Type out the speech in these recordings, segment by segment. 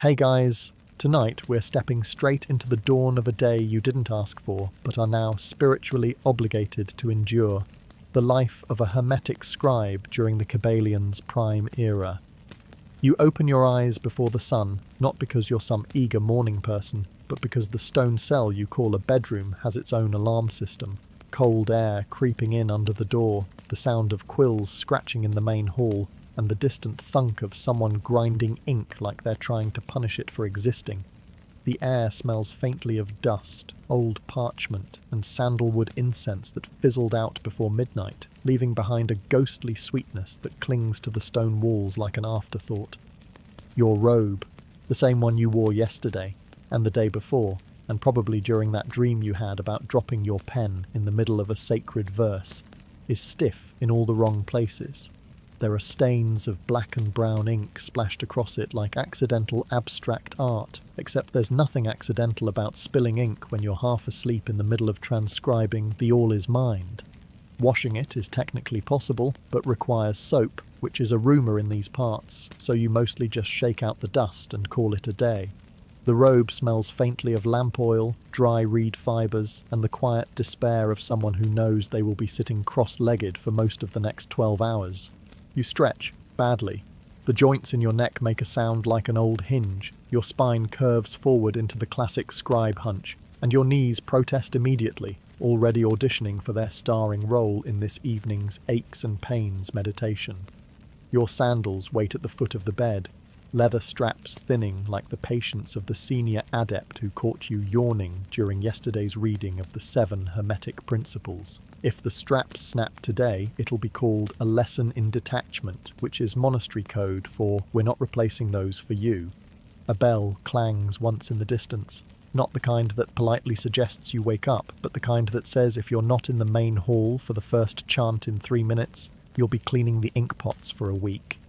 Hey guys, tonight we're stepping straight into the dawn of a day you didn't ask for, but are now spiritually obligated to endure. The life of a Hermetic scribe during the Kybalion's prime era. You open your eyes before the sun, not because you're some eager morning person, but because the stone cell you call a bedroom has its own alarm system. Cold air creeping in under the door, the sound of quills scratching in the main hall, and the distant thunk of someone grinding ink like they're trying to punish it for existing. The air smells faintly of dust, old parchment, and sandalwood incense that fizzled out before midnight, leaving behind a ghostly sweetness that clings to the stone walls like an afterthought. Your robe, the same one you wore yesterday, and the day before, and probably during that dream you had about dropping your pen in the middle of a sacred verse, is stiff in all the wrong places. There are stains of black and brown ink splashed across it like accidental abstract art, except there's nothing accidental about spilling ink when you're half asleep in the middle of transcribing the All Is Mind. Washing it is technically possible, but requires soap, which is a rumour in these parts, so you mostly just shake out the dust and call it a day. The robe smells faintly of lamp oil, dry reed fibres, and the quiet despair of someone who knows they will be sitting cross-legged for most of the next 12 hours. You stretch, badly. The joints in your neck make a sound like an old hinge, your spine curves forward into the classic scribe hunch, and your knees protest immediately, already auditioning for their starring role in this evening's aches and pains meditation. Your sandals wait at the foot of the bed, leather straps thinning like the patience of the senior adept who caught you yawning during yesterday's reading of the 7 Hermetic principles. If the straps snap today, it'll be called a lesson in detachment, which is monastery code for "we're not replacing those for you." A bell clangs once in the distance, not the kind that politely suggests you wake up, but the kind that says if you're not in the main hall for the first chant in 3 minutes, you'll be cleaning the ink pots for a week.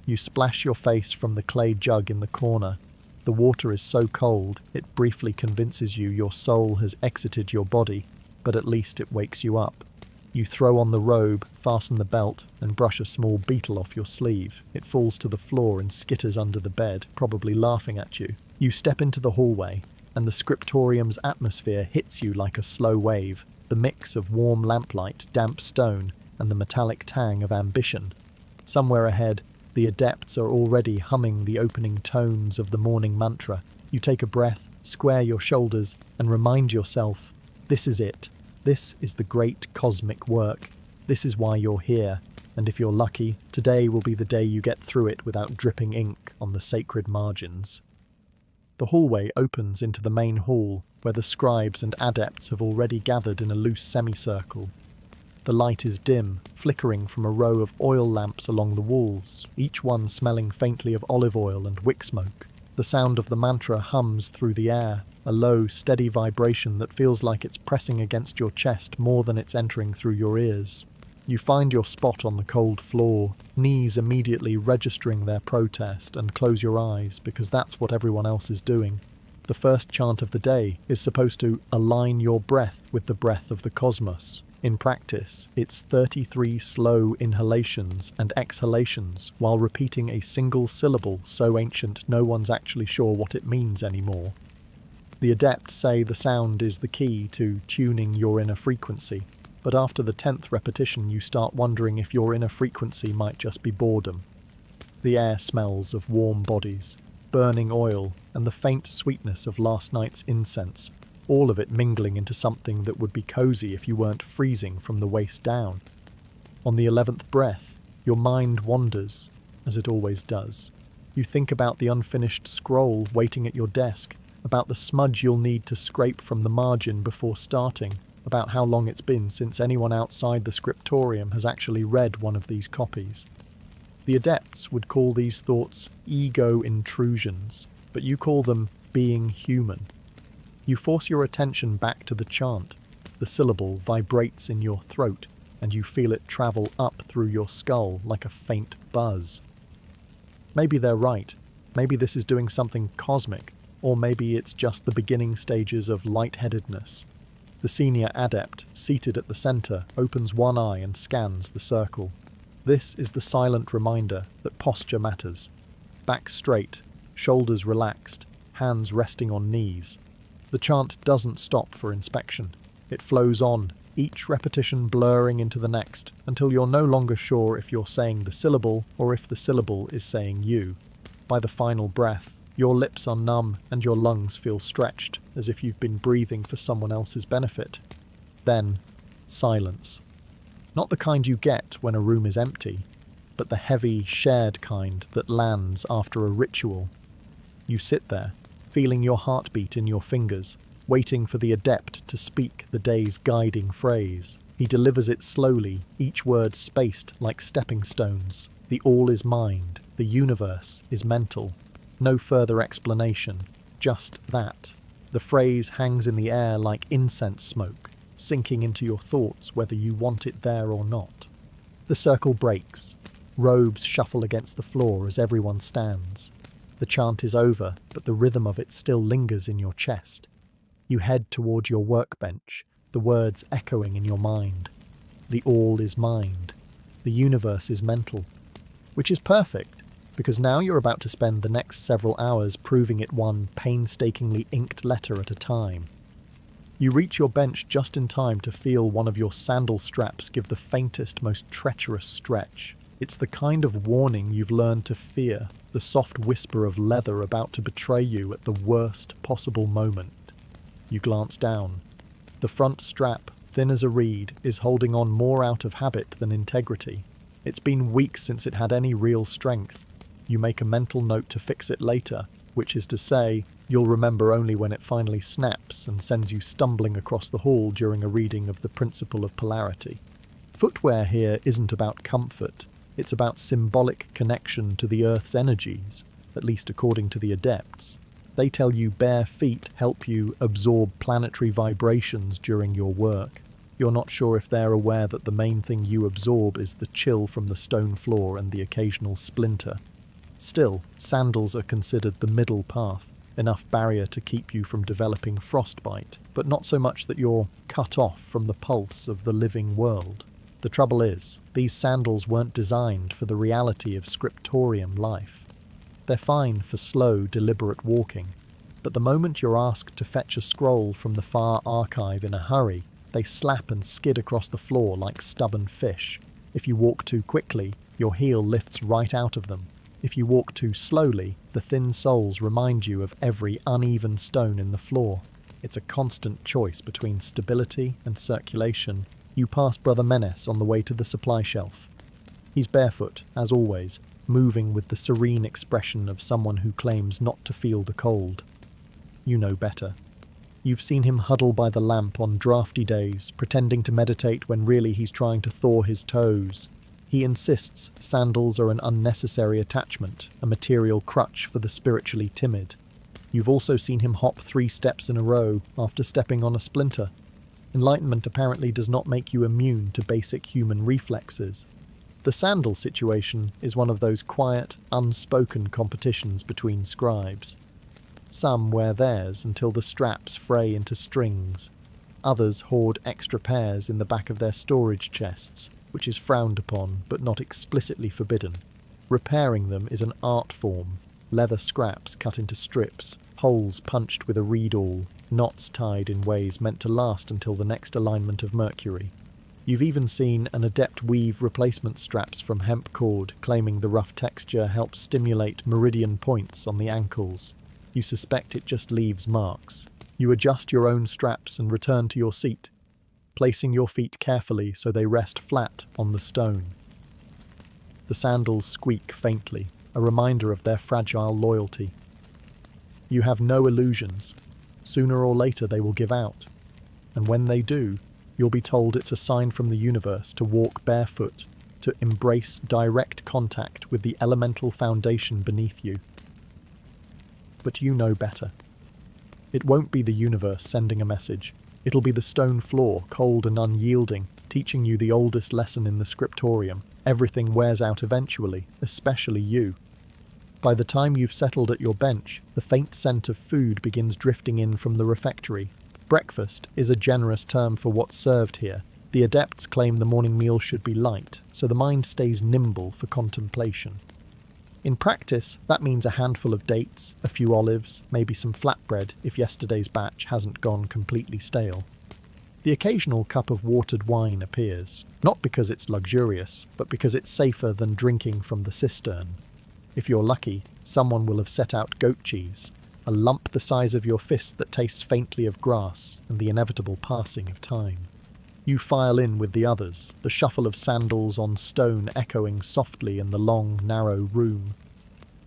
You splash your face from the clay jug in the corner. The water is so cold, it briefly convinces you your soul has exited your body, but at least it wakes you up. You throw on the robe, fasten the belt, and brush a small beetle off your sleeve. It falls to the floor and skitters under the bed, probably laughing at you. You step into the hallway, and the scriptorium's atmosphere hits you like a slow wave, the mix of warm lamplight, damp stone, and the metallic tang of ambition. Somewhere ahead, the adepts are already humming the opening tones of the morning mantra. You take a breath, square your shoulders, and remind yourself, this is it. This is the great cosmic work. This is why you're here. And if you're lucky, today will be the day you get through it without dripping ink on the sacred margins. The hallway opens into the main hall, where the scribes and adepts have already gathered in a loose semicircle. The light is dim, flickering from a row of oil lamps along the walls, each one smelling faintly of olive oil and wick smoke. The sound of the mantra hums through the air, a low, steady vibration that feels like it's pressing against your chest more than it's entering through your ears. You find your spot on the cold floor, knees immediately registering their protest, and close your eyes because that's what everyone else is doing. The first chant of the day is supposed to align your breath with the breath of the cosmos. In practice, it's 33 slow inhalations and exhalations while repeating a single syllable so ancient no one's actually sure what it means anymore. The adepts say the sound is the key to tuning your inner frequency, but after the 10th repetition you start wondering if your inner frequency might just be boredom. The air smells of warm bodies, burning oil, and the faint sweetness of last night's incense, all of it mingling into something that would be cozy if you weren't freezing from the waist down. On the 11th breath, your mind wanders, as it always does. You think about the unfinished scroll waiting at your desk, about the smudge you'll need to scrape from the margin before starting, about how long it's been since anyone outside the scriptorium has actually read one of these copies. The adepts would call these thoughts ego intrusions, but you call them being human. You force your attention back to the chant. The syllable vibrates in your throat, and you feel it travel up through your skull like a faint buzz. Maybe they're right. Maybe this is doing something cosmic, or maybe it's just the beginning stages of lightheadedness. The senior adept, seated at the center, opens one eye and scans the circle. This is the silent reminder that posture matters. Back straight, shoulders relaxed, hands resting on knees. The chant doesn't stop for inspection. It flows on, each repetition blurring into the next, until you're no longer sure if you're saying the syllable or if the syllable is saying you. By the final breath, your lips are numb and your lungs feel stretched, as if you've been breathing for someone else's benefit. Then, silence. Not the kind you get when a room is empty, but the heavy, shared kind that lands after a ritual. You sit there, feeling your heartbeat in your fingers, waiting for the adept to speak the day's guiding phrase. He delivers it slowly, each word spaced like stepping stones. The all is mind, the universe is mental. No further explanation, just that. The phrase hangs in the air like incense smoke, sinking into your thoughts whether you want it there or not. The circle breaks. Robes shuffle against the floor as everyone stands. The chant is over, but the rhythm of it still lingers in your chest. You head toward your workbench, the words echoing in your mind. The all is mind. The universe is mental. Which is perfect, because now you're about to spend the next several hours proving it one painstakingly inked letter at a time. You reach your bench just in time to feel one of your sandal straps give the faintest, most treacherous stretch. It's the kind of warning you've learned to fear, the soft whisper of leather about to betray you at the worst possible moment. You glance down. The front strap, thin as a reed, is holding on more out of habit than integrity. It's been weeks since it had any real strength. You make a mental note to fix it later, which is to say, you'll remember only when it finally snaps and sends you stumbling across the hall during a reading of the Principle of Polarity. Footwear here isn't about comfort. It's about symbolic connection to the Earth's energies, at least according to the adepts. They tell you bare feet help you absorb planetary vibrations during your work. You're not sure if they're aware that the main thing you absorb is the chill from the stone floor and the occasional splinter. Still, sandals are considered the middle path, enough barrier to keep you from developing frostbite, but not so much that you're cut off from the pulse of the living world. The trouble is, these sandals weren't designed for the reality of scriptorium life. They're fine for slow, deliberate walking, but the moment you're asked to fetch a scroll from the far archive in a hurry, they slap and skid across the floor like stubborn fish. If you walk too quickly, your heel lifts right out of them. If you walk too slowly, the thin soles remind you of every uneven stone in the floor. It's a constant choice between stability and circulation. You pass Brother Menes on the way to the supply shelf. He's barefoot, as always, moving with the serene expression of someone who claims not to feel the cold. You know better. You've seen him huddle by the lamp on drafty days, pretending to meditate when really he's trying to thaw his toes. He insists sandals are an unnecessary attachment, a material crutch for the spiritually timid. You've also seen him hop 3 steps in a row after stepping on a splinter. Enlightenment apparently does not make you immune to basic human reflexes. The sandal situation is one of those quiet, unspoken competitions between scribes. Some wear theirs until the straps fray into strings. Others hoard extra pairs in the back of their storage chests, which is frowned upon but not explicitly forbidden. Repairing them is an art form. Leather scraps cut into strips, holes punched with a reed awl, knots tied in ways meant to last until the next alignment of Mercury. You've even seen an adept weave replacement straps from hemp cord, claiming the rough texture helps stimulate meridian points on the ankles. You suspect it just leaves marks. You adjust your own straps and return to your seat, placing your feet carefully so they rest flat on the stone. The sandals squeak faintly, a reminder of their fragile loyalty. You have no illusions. Sooner or later they will give out. And when they do, you'll be told it's a sign from the universe to walk barefoot, to embrace direct contact with the elemental foundation beneath you. But you know better. It won't be the universe sending a message. It'll be the stone floor, cold and unyielding, teaching you the oldest lesson in the scriptorium. Everything wears out eventually, especially you. By the time you've settled at your bench, the faint scent of food begins drifting in from the refectory. Breakfast is a generous term for what's served here. The adepts claim the morning meal should be light, so the mind stays nimble for contemplation. In practice, that means a handful of dates, a few olives, maybe some flatbread if yesterday's batch hasn't gone completely stale. The occasional cup of watered wine appears, not because it's luxurious, but because it's safer than drinking from the cistern. If you're lucky, someone will have set out goat cheese, a lump the size of your fist that tastes faintly of grass and the inevitable passing of time. You file in with the others, the shuffle of sandals on stone echoing softly in the long, narrow room.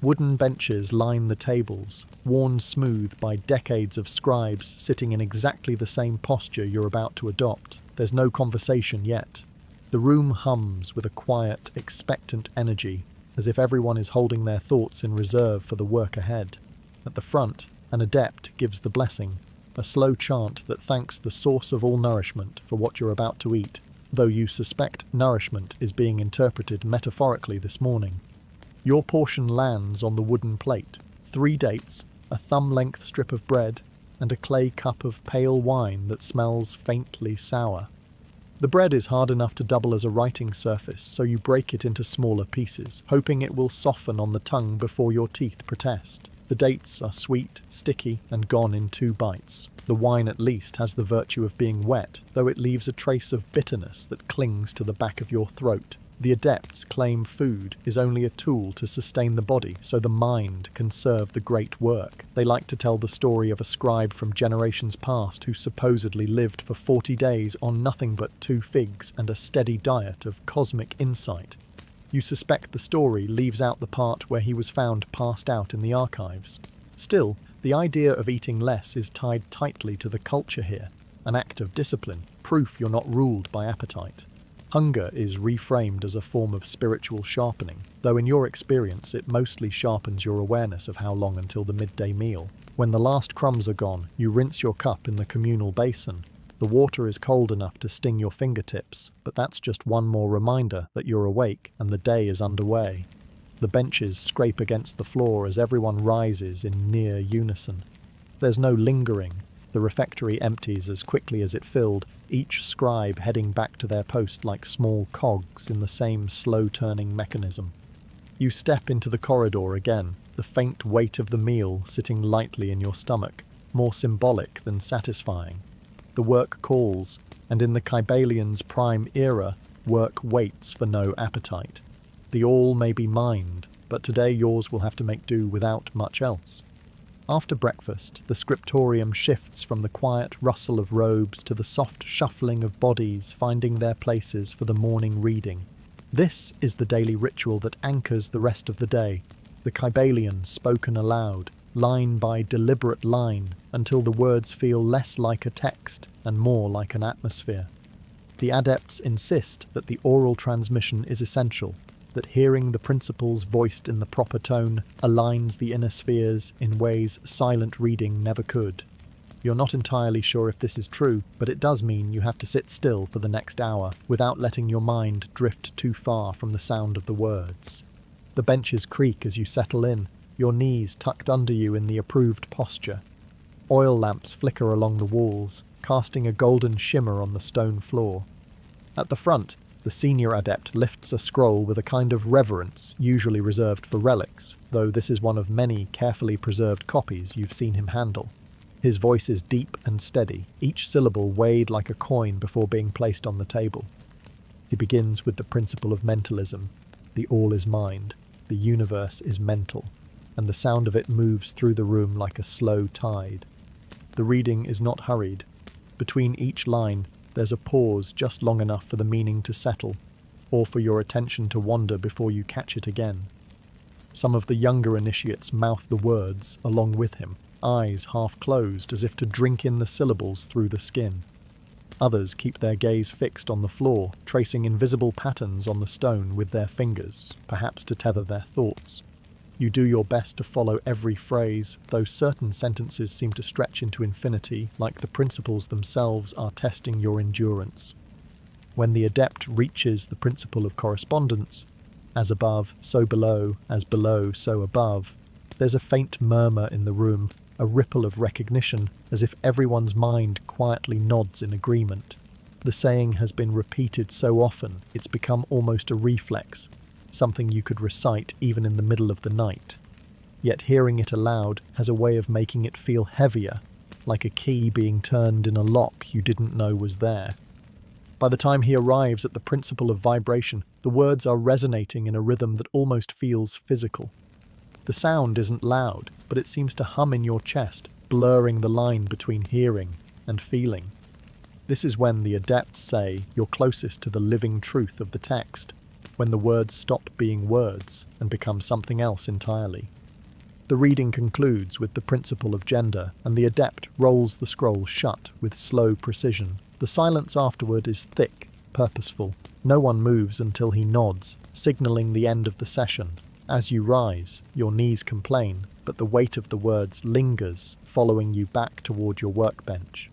Wooden benches line the tables, worn smooth by decades of scribes sitting in exactly the same posture you're about to adopt. There's no conversation yet. The room hums with a quiet, expectant energy, as if everyone is holding their thoughts in reserve for the work ahead. At the front, an adept gives the blessing, a slow chant that thanks the source of all nourishment for what you're about to eat, though you suspect nourishment is being interpreted metaphorically this morning. Your portion lands on the wooden plate: 3 dates, a thumb-length strip of bread, and a clay cup of pale wine that smells faintly sour. The bread is hard enough to double as a writing surface, so you break it into smaller pieces, hoping it will soften on the tongue before your teeth protest. The dates are sweet, sticky, and gone in 2 bites. The wine at least has the virtue of being wet, though it leaves a trace of bitterness that clings to the back of your throat. The adepts claim food is only a tool to sustain the body, so the mind can serve the great work. They like to tell the story of a scribe from generations past who supposedly lived for 40 days on nothing but 2 figs and a steady diet of cosmic insight. You suspect the story leaves out the part where he was found passed out in the archives. Still, the idea of eating less is tied tightly to the culture here, an act of discipline, proof you're not ruled by appetite. Hunger is reframed as a form of spiritual sharpening, though in your experience it mostly sharpens your awareness of how long until the midday meal. When the last crumbs are gone, you rinse your cup in the communal basin. The water is cold enough to sting your fingertips, but that's just one more reminder that you're awake and the day is underway. The benches scrape against the floor as everyone rises in near unison. There's no lingering. The refectory empties as quickly as it filled, each scribe heading back to their post like small cogs in the same slow-turning mechanism. You step into the corridor again, the faint weight of the meal sitting lightly in your stomach, more symbolic than satisfying. The work calls, and in the Kybalion's prime era, work waits for no appetite. The all may be mined, but today yours will have to make do without much else. After breakfast, the scriptorium shifts from the quiet rustle of robes to the soft shuffling of bodies finding their places for the morning reading. This is the daily ritual that anchors the rest of the day, the Kybalion spoken aloud, line by deliberate line, until the words feel less like a text and more like an atmosphere. The adepts insist that the oral transmission is essential, that hearing the principles voiced in the proper tone aligns the inner spheres in ways silent reading never could. You're not entirely sure if this is true, but it does mean you have to sit still for the next hour without letting your mind drift too far from the sound of the words. The benches creak as you settle in, your knees tucked under you in the approved posture. Oil lamps flicker along the walls, casting a golden shimmer on the stone floor. At the front, the senior adept lifts a scroll with a kind of reverence usually reserved for relics, though this is one of many carefully preserved copies you've seen him handle. His voice is deep and steady, each syllable weighed like a coin before being placed on the table. He begins with the principle of mentalism. The all is mind, the universe is mental, and the sound of it moves through the room like a slow tide. The reading is not hurried. Between each line, there's a pause just long enough for the meaning to settle, or for your attention to wander before you catch it again. Some of the younger initiates mouth the words along with him, eyes half closed as if to drink in the syllables through the skin. Others keep their gaze fixed on the floor, tracing invisible patterns on the stone with their fingers, perhaps to tether their thoughts. You do your best to follow every phrase, though certain sentences seem to stretch into infinity, like the principles themselves are testing your endurance. When the adept reaches the principle of correspondence, as above, so below, as below, so above, there's a faint murmur in the room, a ripple of recognition, as if everyone's mind quietly nods in agreement. The saying has been repeated so often, it's become almost a reflex. something you could recite even in the middle of the night. Yet hearing it aloud has a way of making it feel heavier, like a key being turned in a lock you didn't know was there. By the time he arrives at the principle of vibration, the words are resonating in a rhythm that almost feels physical. The sound isn't loud, but it seems to hum in your chest, blurring the line between hearing and feeling. This is when the adepts say you're closest to the living truth of the text, when the words stop being words and become something else entirely. The reading concludes with the principle of gender, and the adept rolls the scroll shut with slow precision. The silence afterward is thick, purposeful. No one moves until he nods, signalling the end of the session. As you rise, your knees complain, but the weight of the words lingers, following you back toward your workbench.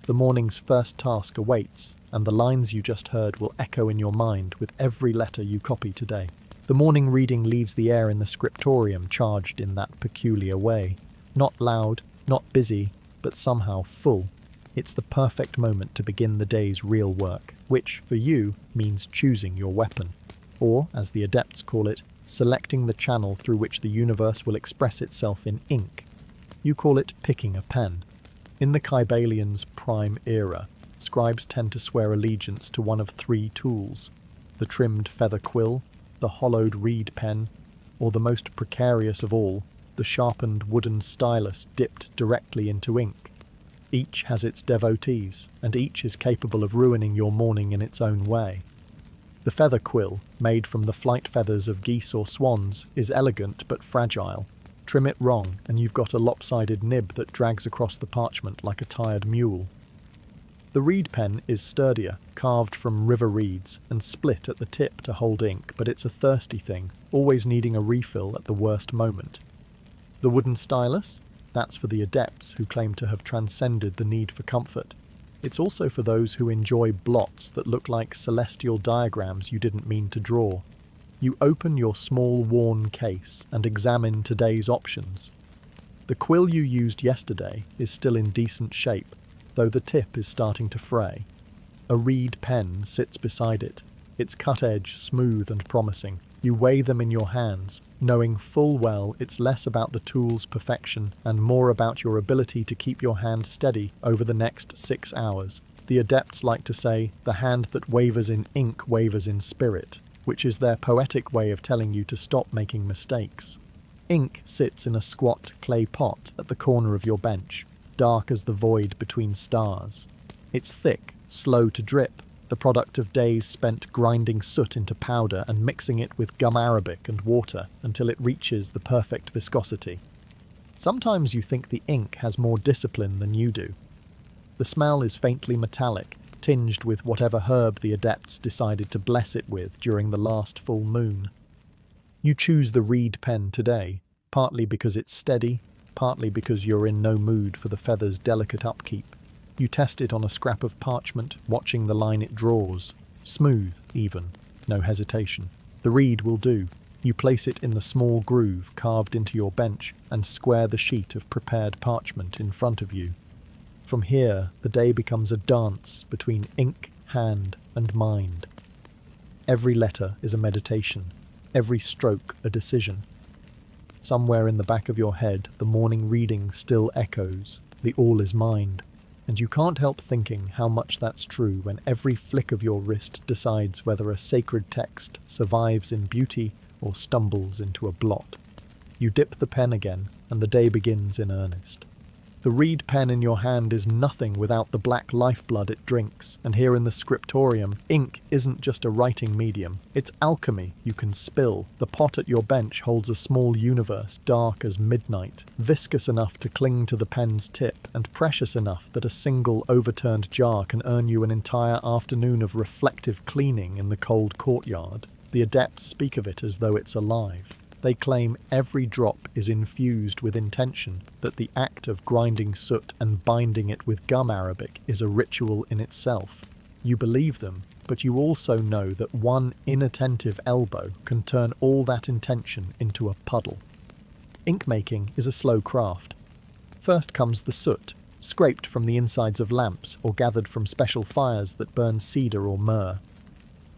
The morning's first task awaits, and the lines you just heard will echo in your mind with every letter you copy today. The morning reading leaves the air in the scriptorium charged in that peculiar way. Not loud, not busy, but somehow full. It's the perfect moment to begin the day's real work, which, for you, means choosing your weapon. Or, as the adepts call it, selecting the channel through which the universe will express itself in ink. You call it picking a pen. In the Kybalion's prime era, scribes tend to swear allegiance to one of three tools: the trimmed feather quill, the hollowed reed pen, or the most precarious of all, the sharpened wooden stylus dipped directly into ink. Each has its devotees, and each is capable of ruining your morning in its own way. The feather quill, made from the flight feathers of geese or swans, is elegant but fragile. Trim it wrong, and you've got a lopsided nib that drags across the parchment like a tired mule. The reed pen is sturdier, carved from river reeds, and split at the tip to hold ink, but it's a thirsty thing, always needing a refill at the worst moment. The wooden stylus? That's for the adepts who claim to have transcended the need for comfort. It's also for those who enjoy blots that look like celestial diagrams you didn't mean to draw. You open your small worn case and examine today's options. The quill you used yesterday is still in decent shape, though the tip is starting to fray. A reed pen sits beside it, its cut edge smooth and promising. You weigh them in your hands, knowing full well it's less about the tool's perfection and more about your ability to keep your hand steady over the next 6 hours. The adepts like to say, the hand that wavers in ink wavers in spirit, which is their poetic way of telling you to stop making mistakes. Ink sits in a squat clay pot at the corner of your bench, dark as the void between stars. It's thick, slow to drip, the product of days spent grinding soot into powder and mixing it with gum arabic and water until it reaches the perfect viscosity. Sometimes you think the ink has more discipline than you do. The smell is faintly metallic, tinged with whatever herb the adepts decided to bless it with during the last full moon. You choose the reed pen today, partly because it's steady, partly because you're in no mood for the feather's delicate upkeep. You test it on a scrap of parchment, watching the line it draws. Smooth, even. No hesitation. The reed will do. You place it in the small groove carved into your bench and square the sheet of prepared parchment in front of you. From here, the day becomes a dance between ink, hand, and mind. Every letter is a meditation, every stroke a decision. Somewhere in the back of your head, the morning reading still echoes, the all is mind. And you can't help thinking how much that's true when every flick of your wrist decides whether a sacred text survives in beauty or stumbles into a blot. You dip the pen again, and the day begins in earnest. The reed pen in your hand is nothing without the black lifeblood it drinks, and here in the scriptorium, ink isn't just a writing medium, it's alchemy you can spill. The pot at your bench holds a small universe, dark as midnight, viscous enough to cling to the pen's tip, and precious enough that a single overturned jar can earn you an entire afternoon of reflective cleaning in the cold courtyard. The adepts speak of it as though it's alive. They claim every drop is infused with intention, that the act of grinding soot and binding it with gum arabic is a ritual in itself. You believe them, but you also know that one inattentive elbow can turn all that intention into a puddle. Ink making is a slow craft. First comes the soot, scraped from the insides of lamps or gathered from special fires that burn cedar or myrrh.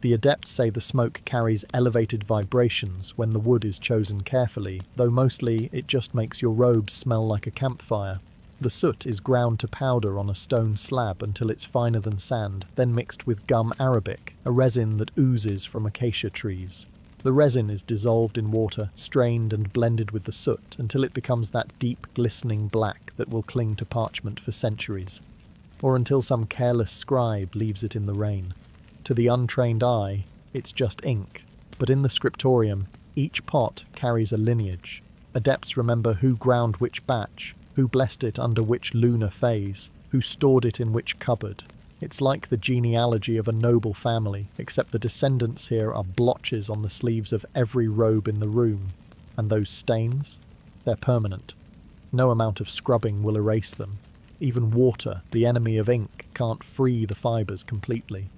The adepts say the smoke carries elevated vibrations when the wood is chosen carefully, though mostly it just makes your robes smell like a campfire. The soot is ground to powder on a stone slab until it's finer than sand, then mixed with gum arabic, a resin that oozes from acacia trees. The resin is dissolved in water, strained and blended with the soot until it becomes that deep, glistening black that will cling to parchment for centuries, or until some careless scribe leaves it in the rain. To the untrained eye, it's just ink, but in the scriptorium, each pot carries a lineage. Adepts remember who ground which batch, who blessed it under which lunar phase, who stored it in which cupboard. It's like the genealogy of a noble family, except the descendants here are blotches on the sleeves of every robe in the room. And those stains? They're permanent. No amount of scrubbing will erase them. Even water, the enemy of ink, can't free the fibres completely.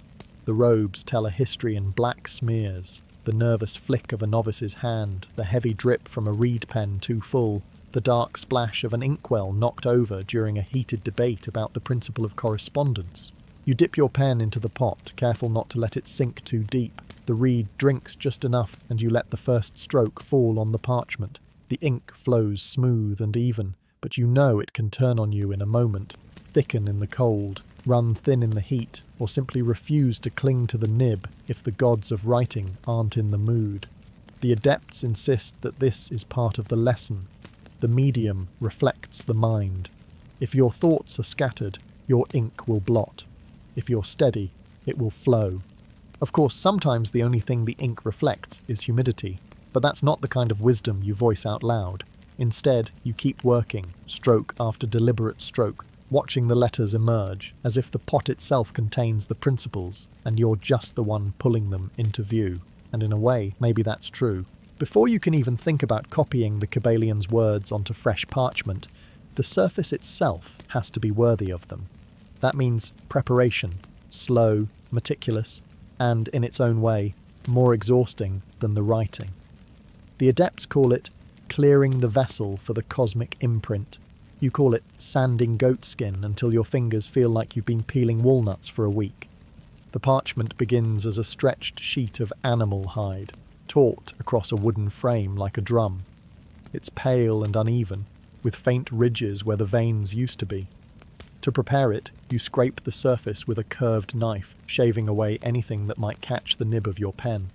The robes tell a history in black smears, the nervous flick of a novice's hand, the heavy drip from a reed pen too full, the dark splash of an inkwell knocked over during a heated debate about the principle of correspondence. You dip your pen into the pot, careful not to let it sink too deep. The reed drinks just enough, and you let the first stroke fall on the parchment. The ink flows smooth and even, but you know it can turn on you in a moment, thicken in the cold, run thin in the heat, or simply refuse to cling to the nib if the gods of writing aren't in the mood. The adepts insist that this is part of the lesson. The medium reflects the mind. If your thoughts are scattered, your ink will blot. If you're steady, it will flow. Of course, sometimes the only thing the ink reflects is humidity, but that's not the kind of wisdom you voice out loud. Instead, you keep working, stroke after deliberate stroke, watching the letters emerge, as if the pot itself contains the principles, and you're just the one pulling them into view. And in a way, maybe that's true. Before you can even think about copying the Kybalion's words onto fresh parchment, the surface itself has to be worthy of them. That means preparation, slow, meticulous, and, in its own way, more exhausting than the writing. The adepts call it clearing the vessel for the cosmic imprint. You call it sanding goatskin until your fingers feel like you've been peeling walnuts for a week. The parchment begins as a stretched sheet of animal hide, taut across a wooden frame like a drum. It's pale and uneven, with faint ridges where the veins used to be. To prepare it, you scrape the surface with a curved knife, shaving away anything that might catch the nib of your pen.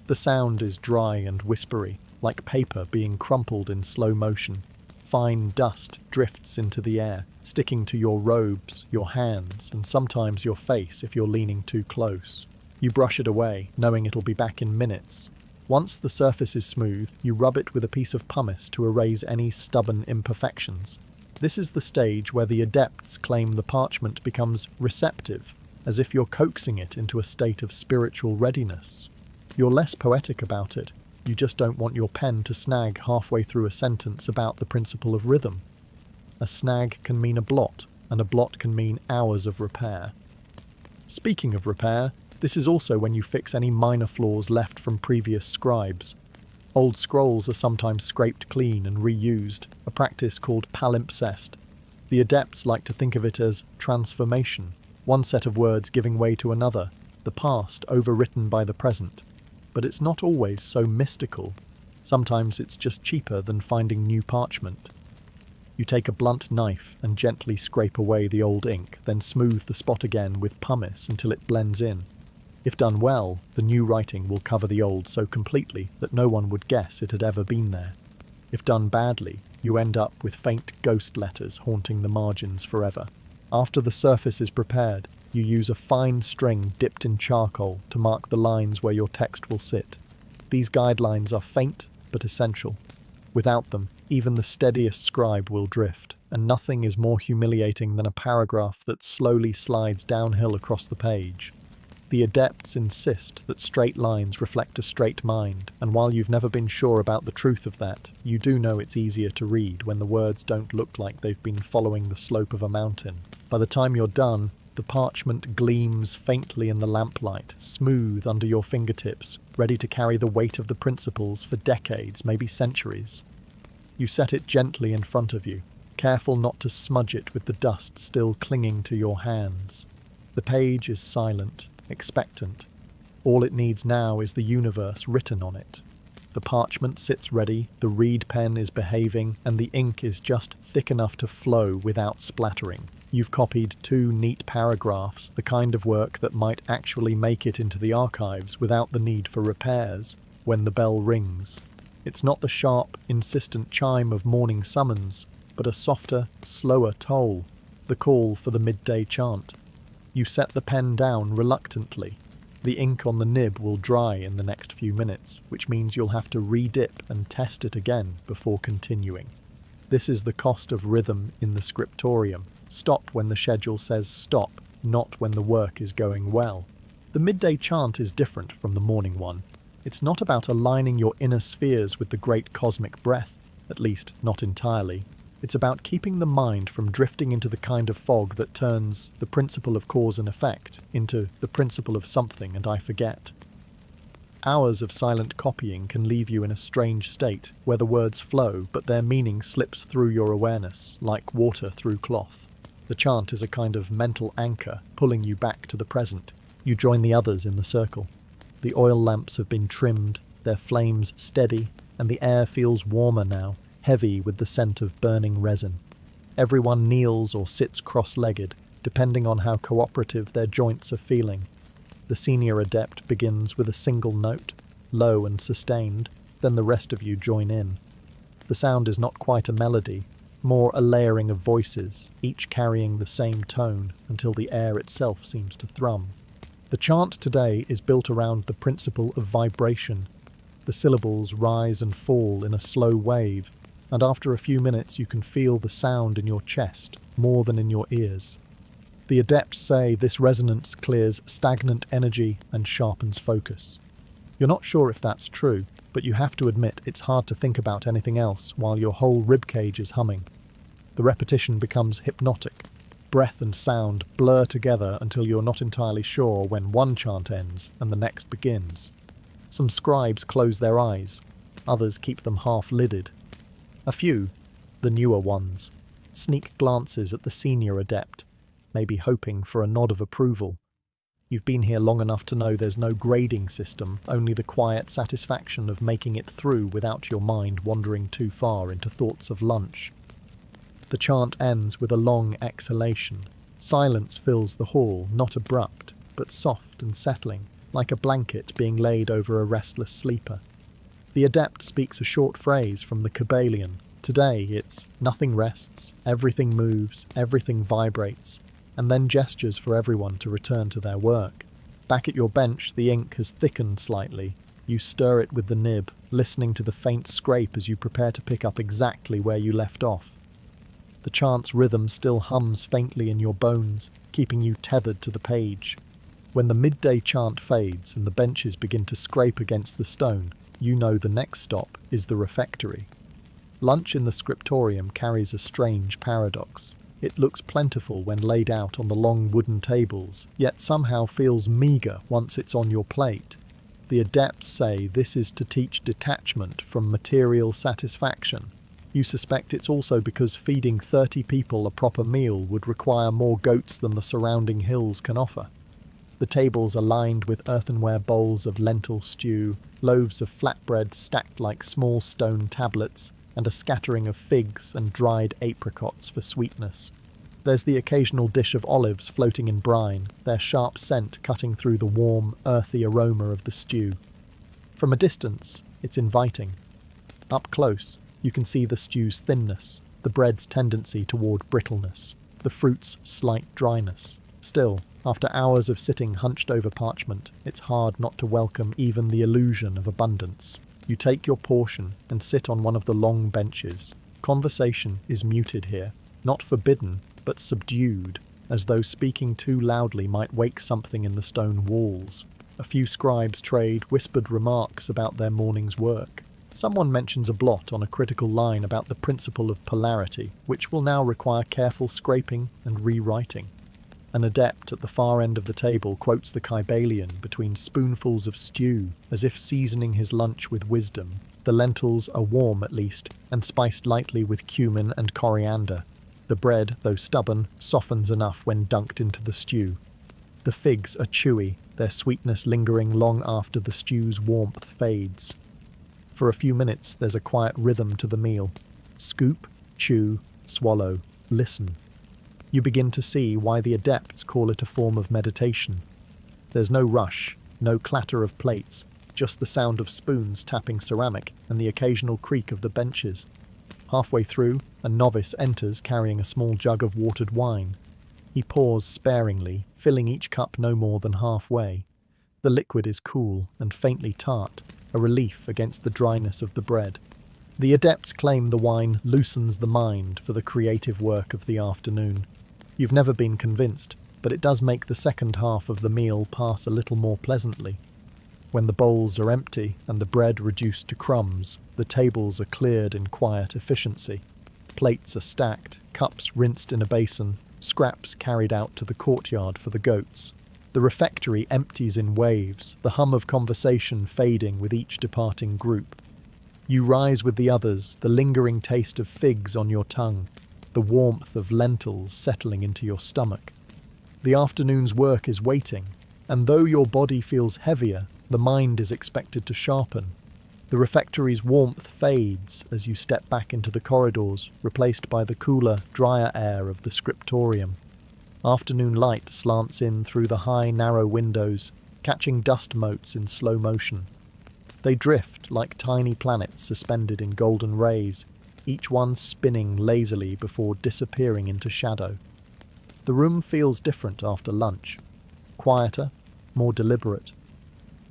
The sound is dry and whispery, like paper being crumpled in slow motion. Fine dust drifts into the air, sticking to your robes, your hands, and sometimes your face if you're leaning too close. You brush it away, knowing it'll be back in minutes. Once the surface is smooth, you rub it with a piece of pumice to erase any stubborn imperfections. This is the stage where the adepts claim the parchment becomes receptive, as if you're coaxing it into a state of spiritual readiness. You're less poetic about it, you just don't want your pen to snag halfway through a sentence about the principle of rhythm. A snag can mean a blot, and a blot can mean hours of repair. Speaking of repair, this is also when you fix any minor flaws left from previous scribes. Old scrolls are sometimes scraped clean and reused, a practice called palimpsest. The adepts like to think of it as transformation, one set of words giving way to another, the past overwritten by the present. But it's not always so mystical. Sometimes it's just cheaper than finding new parchment. You take a blunt knife and gently scrape away the old ink, then smooth the spot again with pumice until it blends in. If done well, the new writing will cover the old so completely that no one would guess it had ever been there. If done badly, you end up with faint ghost letters haunting the margins forever. After the surface is prepared, you use a fine string dipped in charcoal to mark the lines where your text will sit. These guidelines are faint but essential. Without them, even the steadiest scribe will drift, and nothing is more humiliating than a paragraph that slowly slides downhill across the page. The adepts insist that straight lines reflect a straight mind, and while you've never been sure about the truth of that, you do know it's easier to read when the words don't look like they've been following the slope of a mountain. By the time you're done, the parchment gleams faintly in the lamplight, smooth under your fingertips, ready to carry the weight of the principles for decades, maybe centuries. You set it gently in front of you, careful not to smudge it with the dust still clinging to your hands. The page is silent, expectant. All it needs now is the universe written on it. The parchment sits ready, the reed pen is behaving, and the ink is just thick enough to flow without splattering. You've copied 2 neat paragraphs, the kind of work that might actually make it into the archives without the need for repairs, when the bell rings. It's not the sharp, insistent chime of morning summons, but a softer, slower toll, the call for the midday chant. You set the pen down reluctantly. The ink on the nib will dry in the next few minutes, which means you'll have to re-dip and test it again before continuing. This is the cost of rhythm in the scriptorium. Stop when the schedule says stop, not when the work is going well. The midday chant is different from the morning one. It's not about aligning your inner spheres with the great cosmic breath, at least not entirely. It's about keeping the mind from drifting into the kind of fog that turns the principle of cause and effect into the principle of something and I forget. Hours of silent copying can leave you in a strange state where the words flow but their meaning slips through your awareness like water through cloth. The chant is a kind of mental anchor pulling you back to the present. You join the others in the circle. The oil lamps have been trimmed, their flames steady, and the air feels warmer now, heavy with the scent of burning resin. Everyone kneels or sits cross-legged, depending on how cooperative their joints are feeling. The senior adept begins with a single note, low and sustained, then the rest of you join in. The sound is not quite a melody, more a layering of voices, each carrying the same tone until the air itself seems to thrum. The chant today is built around the principle of vibration. The syllables rise and fall in a slow wave, and after a few minutes you can feel the sound in your chest more than in your ears. The adepts say this resonance clears stagnant energy and sharpens focus. You're not sure if that's true, but you have to admit it's hard to think about anything else while your whole ribcage is humming. The repetition becomes hypnotic. Breath and sound blur together until you're not entirely sure when one chant ends and the next begins. Some scribes close their eyes, others keep them half-lidded. A few, the newer ones, sneak glances at the senior adept, maybe hoping for a nod of approval. You've been here long enough to know there's no grading system, only the quiet satisfaction of making it through without your mind wandering too far into thoughts of lunch. The chant ends with a long exhalation. Silence fills the hall, not abrupt, but soft and settling, like a blanket being laid over a restless sleeper. The adept speaks a short phrase from the Kybalion. Today it's nothing rests, everything moves, everything vibrates, and then gestures for everyone to return to their work. Back at your bench, the ink has thickened slightly. You stir it with the nib, listening to the faint scrape as you prepare to pick up exactly where you left off. The chant's rhythm still hums faintly in your bones, keeping you tethered to the page. When the midday chant fades and the benches begin to scrape against the stone, you know the next stop is the refectory. Lunch in the scriptorium carries a strange paradox. It looks plentiful when laid out on the long wooden tables, yet somehow feels meagre once it's on your plate. The adepts say this is to teach detachment from material satisfaction. You suspect it's also because feeding 30 people a proper meal would require more goats than the surrounding hills can offer. The tables are lined with earthenware bowls of lentil stew, loaves of flatbread stacked like small stone tablets, and a scattering of figs and dried apricots for sweetness. There's the occasional dish of olives floating in brine, their sharp scent cutting through the warm, earthy aroma of the stew. From a distance, it's inviting. Up close, you can see the stew's thinness, the bread's tendency toward brittleness, the fruit's slight dryness. Still, after hours of sitting hunched over parchment, it's hard not to welcome even the illusion of abundance. You take your portion and sit on one of the long benches. Conversation is muted here, not forbidden, but subdued, as though speaking too loudly might wake something in the stone walls. A few scribes trade whispered remarks about their morning's work. Someone mentions a blot on a critical line about the principle of polarity, which will now require careful scraping and rewriting. An adept at the far end of the table quotes the Kybalion between spoonfuls of stew, as if seasoning his lunch with wisdom. The lentils are warm at least, and spiced lightly with cumin and coriander. The bread, though stubborn, softens enough when dunked into the stew. The figs are chewy, their sweetness lingering long after the stew's warmth fades. For a few minutes, there's a quiet rhythm to the meal. Scoop, chew, swallow, listen. You begin to see why the adepts call it a form of meditation. There's no rush, no clatter of plates, just the sound of spoons tapping ceramic and the occasional creak of the benches. Halfway through, a novice enters carrying a small jug of watered wine. He pours sparingly, filling each cup no more than halfway. The liquid is cool and faintly tart, a relief against the dryness of the bread. The adepts claim the wine loosens the mind for the creative work of the afternoon. You've never been convinced, but it does make the second half of the meal pass a little more pleasantly. When the bowls are empty and the bread reduced to crumbs, the tables are cleared in quiet efficiency. Plates are stacked, cups rinsed in a basin, scraps carried out to the courtyard for the goats. The refectory empties in waves, the hum of conversation fading with each departing group. You rise with the others, the lingering taste of figs on your tongue, the warmth of lentils settling into your stomach. The afternoon's work is waiting, and though your body feels heavier, the mind is expected to sharpen. The refectory's warmth fades as you step back into the corridors, replaced by the cooler, drier air of the scriptorium. Afternoon light slants in through the high, narrow windows, catching dust motes in slow motion. They drift like tiny planets suspended in golden rays, each one spinning lazily before disappearing into shadow. The room feels different after lunch. Quieter, more deliberate.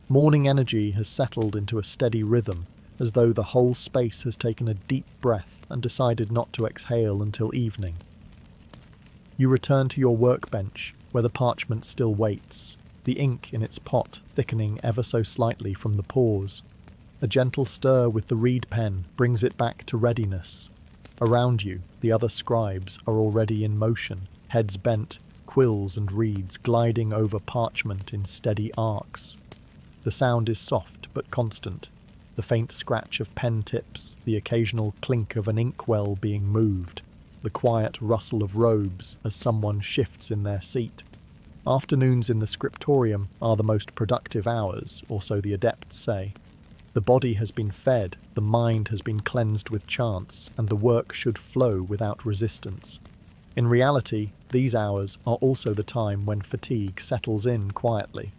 Morning energy has settled into a steady rhythm, as though the whole space has taken a deep breath and decided not to exhale until evening. You return to your workbench, where the parchment still waits, the ink in its pot thickening ever so slightly from the pores. A gentle stir with the reed pen brings it back to readiness. Around you, the other scribes are already in motion, heads bent, quills and reeds gliding over parchment in steady arcs. The sound is soft but constant, the faint scratch of pen tips, the occasional clink of an inkwell being moved, the quiet rustle of robes as someone shifts in their seat. Afternoons in the scriptorium are the most productive hours, or so the adepts say. The body has been fed, the mind has been cleansed with chants, and the work should flow without resistance. In reality, these hours are also the time when fatigue settles in quietly.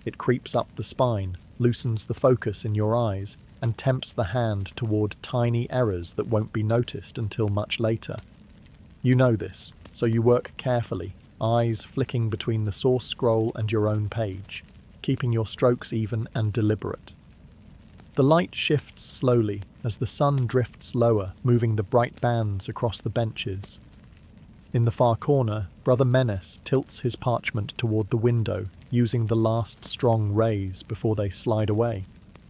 It creeps up the spine, loosens the focus in your eyes, and tempts the hand toward tiny errors that won't be noticed until much later. You know this, so you work carefully, eyes flicking between the source scroll and your own page, keeping your strokes even and deliberate. The light shifts slowly as the sun drifts lower, moving the bright bands across the benches. In the far corner, Brother Menace tilts his parchment toward the window, using the last strong rays before they slide away.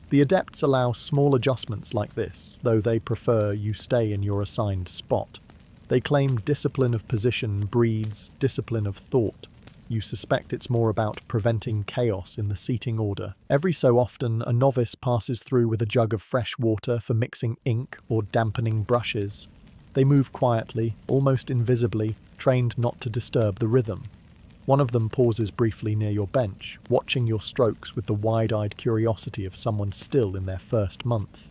The adepts allow small adjustments like this, though they prefer you stay in your assigned spot. They claim discipline of position breeds discipline of thought. You suspect it's more about preventing chaos in the seating order. Every so often, a novice passes through with a jug of fresh water for mixing ink or dampening brushes. They move quietly, almost invisibly, trained not to disturb the rhythm. One of them pauses briefly near your bench, watching your strokes with the wide-eyed curiosity of someone still in their first month.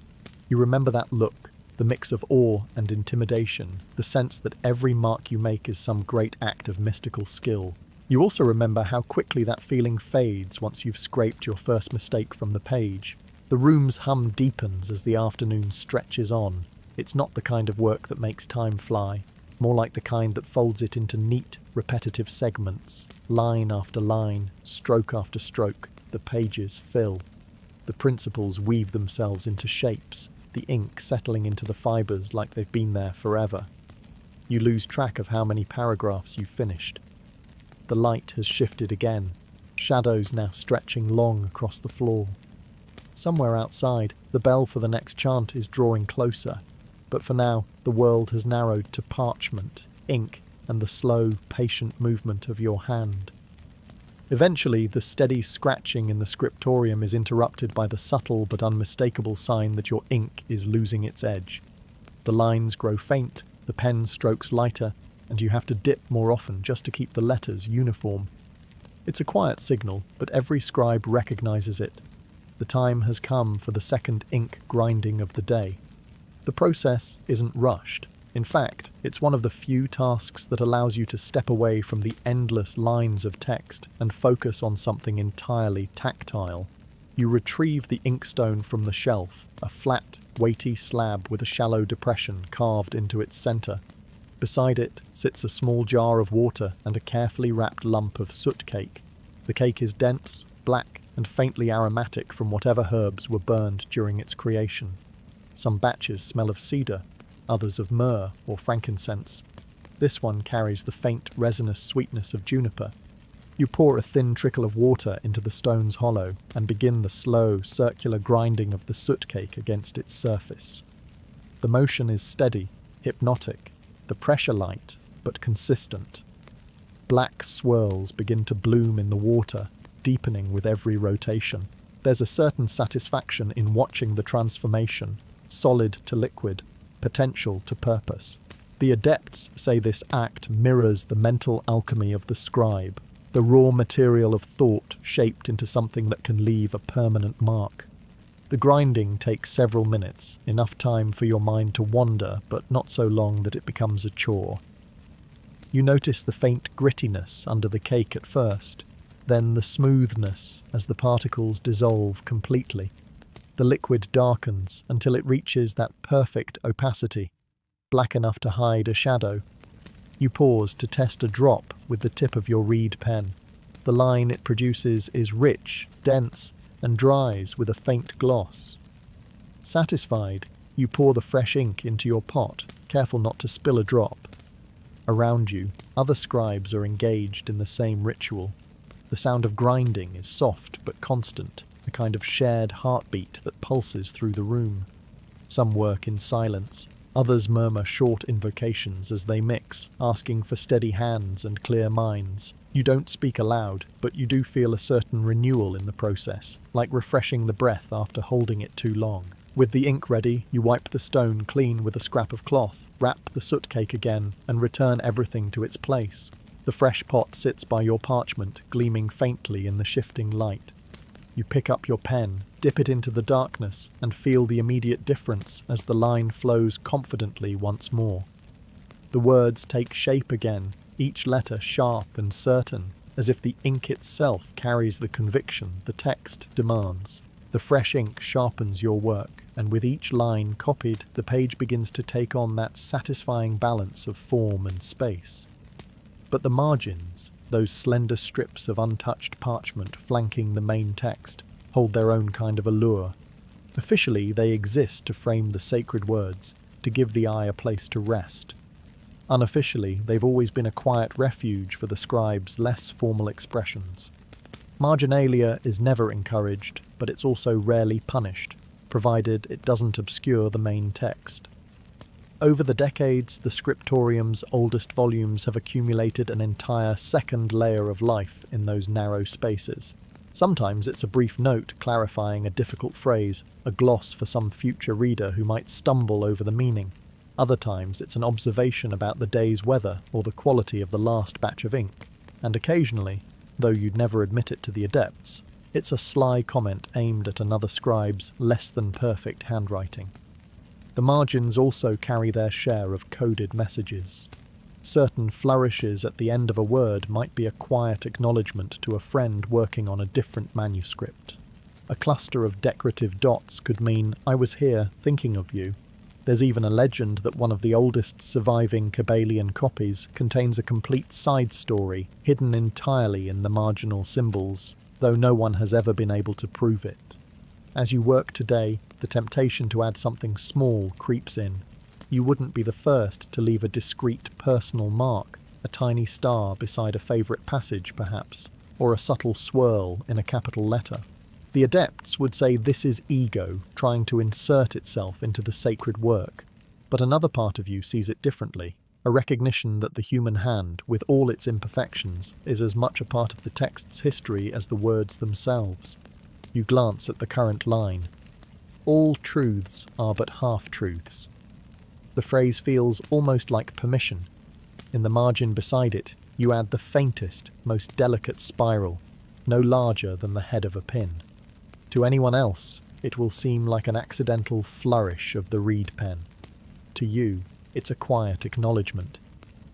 You remember that look, the mix of awe and intimidation, the sense that every mark you make is some great act of mystical skill. You also remember how quickly that feeling fades once you've scraped your first mistake from the page. The room's hum deepens as the afternoon stretches on. It's not the kind of work that makes time fly, more like the kind that folds it into neat, repetitive segments. Line after line, stroke after stroke, the pages fill. The principles weave themselves into shapes, the ink settling into the fibres like they've been there forever. You lose track of how many paragraphs you've finished. The light has shifted again, shadows now stretching long across the floor. Somewhere outside, the bell for the next chant is drawing closer, but for now, the world has narrowed to parchment, ink, and the slow, patient movement of your hand. Eventually, the steady scratching in the scriptorium is interrupted by the subtle but unmistakable sign that your ink is losing its edge. The lines grow faint, the pen strokes lighter, and you have to dip more often just to keep the letters uniform. It's a quiet signal, but every scribe recognizes it. The time has come for the second ink grinding of the day. The process isn't rushed. In fact, it's one of the few tasks that allows you to step away from the endless lines of text and focus on something entirely tactile. You retrieve the inkstone from the shelf, a flat, weighty slab with a shallow depression carved into its center. Beside it sits a small jar of water and a carefully wrapped lump of soot cake. The cake is dense, black, and faintly aromatic from whatever herbs were burned during its creation. Some batches smell of cedar, others of myrrh or frankincense. This one carries the faint resinous sweetness of juniper. You pour a thin trickle of water into the stone's hollow and begin the slow, circular grinding of the soot cake against its surface. The motion is steady, hypnotic, the pressure light, but consistent. Black swirls begin to bloom in the water, deepening with every rotation. There's a certain satisfaction in watching the transformation, solid to liquid, potential to purpose. The adepts say this act mirrors the mental alchemy of the scribe, the raw material of thought shaped into something that can leave a permanent mark. The grinding takes several minutes, enough time for your mind to wander, but not so long that it becomes a chore. You notice the faint grittiness under the cake at first, then the smoothness as the particles dissolve completely. The liquid darkens until it reaches that perfect opacity, black enough to hide a shadow. You pause to test a drop with the tip of your reed pen. The line it produces is rich, dense, and dries with a faint gloss. Satisfied, you pour the fresh ink into your pot, careful not to spill a drop. Around you, other scribes are engaged in the same ritual. The sound of grinding is soft but constant, a kind of shared heartbeat that pulses through the room. Some work in silence, others murmur short invocations as they mix, asking for steady hands and clear minds. You don't speak aloud, but you do feel a certain renewal in the process, like refreshing the breath after holding it too long. With the ink ready, you wipe the stone clean with a scrap of cloth, wrap the soot cake again, and return everything to its place. The fresh pot sits by your parchment, gleaming faintly in the shifting light. You pick up your pen, dip it into the darkness, and feel the immediate difference as the line flows confidently once more. The words take shape again, each letter sharp and certain, as if the ink itself carries the conviction the text demands. The fresh ink sharpens your work, and with each line copied, the page begins to take on that satisfying balance of form and space. But the margins, those slender strips of untouched parchment flanking the main text, hold their own kind of allure. Officially, they exist to frame the sacred words, to give the eye a place to rest. Unofficially, they've always been a quiet refuge for the scribe's less formal expressions. Marginalia is never encouraged, but it's also rarely punished, provided it doesn't obscure the main text. Over the decades, the scriptorium's oldest volumes have accumulated an entire second layer of life in those narrow spaces. Sometimes it's a brief note clarifying a difficult phrase, a gloss for some future reader who might stumble over the meaning. Other times it's an observation about the day's weather or the quality of the last batch of ink. And occasionally, though you'd never admit it to the adepts, it's a sly comment aimed at another scribe's less-than-perfect handwriting. The margins also carry their share of coded messages. Certain flourishes at the end of a word might be a quiet acknowledgement to a friend working on a different manuscript. A cluster of decorative dots could mean, "I was here, thinking of you." There's even a legend that one of the oldest surviving Kybalion copies contains a complete side story, hidden entirely in the marginal symbols, though no one has ever been able to prove it. As you work today, the temptation to add something small creeps in. You wouldn't be the first to leave a discreet personal mark, a tiny star beside a favourite passage perhaps, or a subtle swirl in a capital letter. The adepts would say this is ego trying to insert itself into the sacred work, but another part of you sees it differently, a recognition that the human hand, with all its imperfections, is as much a part of the text's history as the words themselves. You glance at the current line. All truths are but half-truths. The phrase feels almost like permission. In the margin beside it, you add the faintest, most delicate spiral, no larger than the head of a pin. To anyone else, it will seem like an accidental flourish of the reed pen. To you, it's a quiet acknowledgement,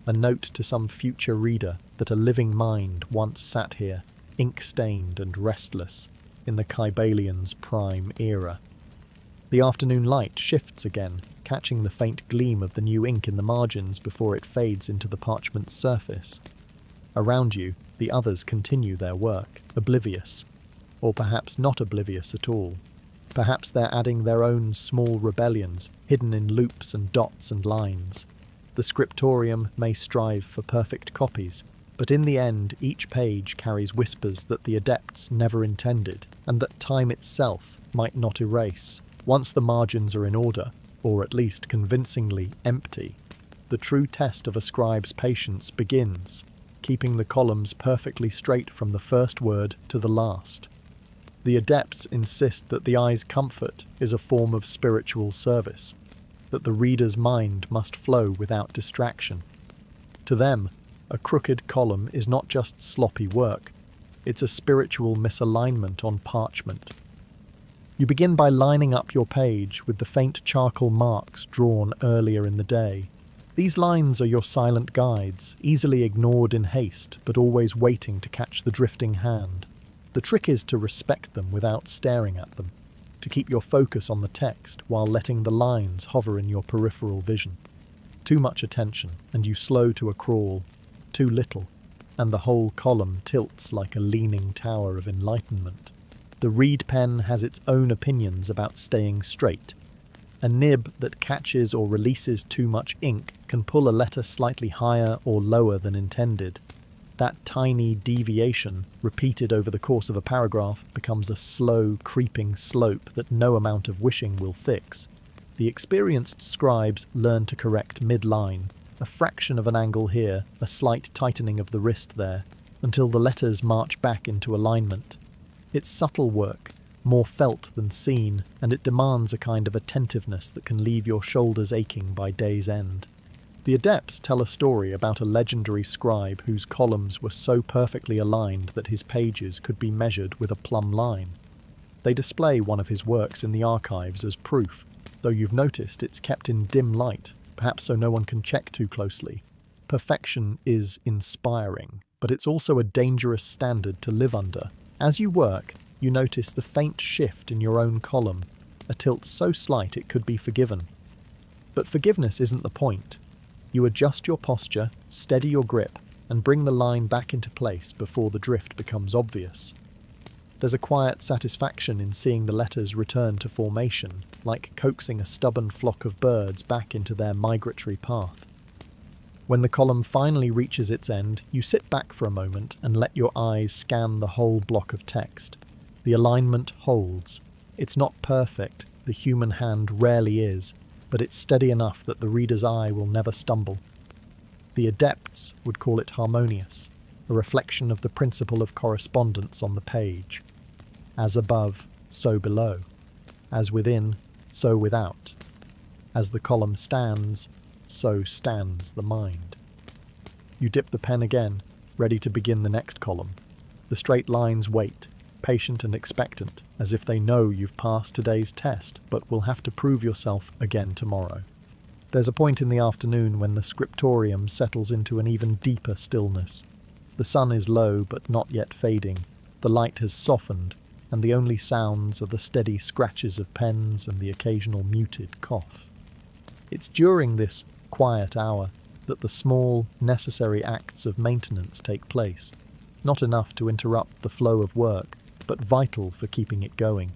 a note to some future reader that a living mind once sat here, ink-stained and restless, in the Kybalion's prime era. The afternoon light shifts again, catching the faint gleam of the new ink in the margins before it fades into the parchment's surface. Around you, the others continue their work, oblivious, or perhaps not oblivious at all. Perhaps they're adding their own small rebellions, hidden in loops and dots and lines. The scriptorium may strive for perfect copies, but in the end each page carries whispers that the adepts never intended, and that time itself might not erase. Once the margins are in order, or at least convincingly empty, the true test of a scribe's patience begins, keeping the columns perfectly straight from the first word to the last. The adepts insist that the eye's comfort is a form of spiritual service, that the reader's mind must flow without distraction. To them, a crooked column is not just sloppy work, it's a spiritual misalignment on parchment. You begin by lining up your page with the faint charcoal marks drawn earlier in the day. These lines are your silent guides, easily ignored in haste, but always waiting to catch the drifting hand. The trick is to respect them without staring at them, to keep your focus on the text while letting the lines hover in your peripheral vision. Too much attention, and you slow to a crawl. Too little, and the whole column tilts like a leaning tower of enlightenment. The reed pen has its own opinions about staying straight. A nib that catches or releases too much ink can pull a letter slightly higher or lower than intended. That tiny deviation, repeated over the course of a paragraph, becomes a slow, creeping slope that no amount of wishing will fix. The experienced scribes learn to correct mid-line, a fraction of an angle here, a slight tightening of the wrist there, until the letters march back into alignment. It's subtle work, more felt than seen, and it demands a kind of attentiveness that can leave your shoulders aching by day's end. The adepts tell a story about a legendary scribe whose columns were so perfectly aligned that his pages could be measured with a plumb line. They display one of his works in the archives as proof, though you've noticed it's kept in dim light, perhaps so no one can check too closely. Perfection is inspiring, but it's also a dangerous standard to live under. As you work, you notice the faint shift in your own column, a tilt so slight it could be forgiven. But forgiveness isn't the point. You adjust your posture, steady your grip, and bring the line back into place before the drift becomes obvious. There's a quiet satisfaction in seeing the letters return to formation, like coaxing a stubborn flock of birds back into their migratory path. When the column finally reaches its end, you sit back for a moment and let your eyes scan the whole block of text. The alignment holds. It's not perfect, the human hand rarely is, but it's steady enough that the reader's eye will never stumble. The adepts would call it harmonious, a reflection of the principle of correspondence on the page. As above, so below. As within, so without. As the column stands, so stands the mind. You dip the pen again, ready to begin the next column. The straight lines wait, patient and expectant, as if they know you've passed today's test, but will have to prove yourself again tomorrow. There's a point in the afternoon when the scriptorium settles into an even deeper stillness. The sun is low but not yet fading. The light has softened, and the only sounds are the steady scratches of pens and the occasional muted cough. It's during this quiet hour that the small, necessary acts of maintenance take place, not enough to interrupt the flow of work, but vital for keeping it going.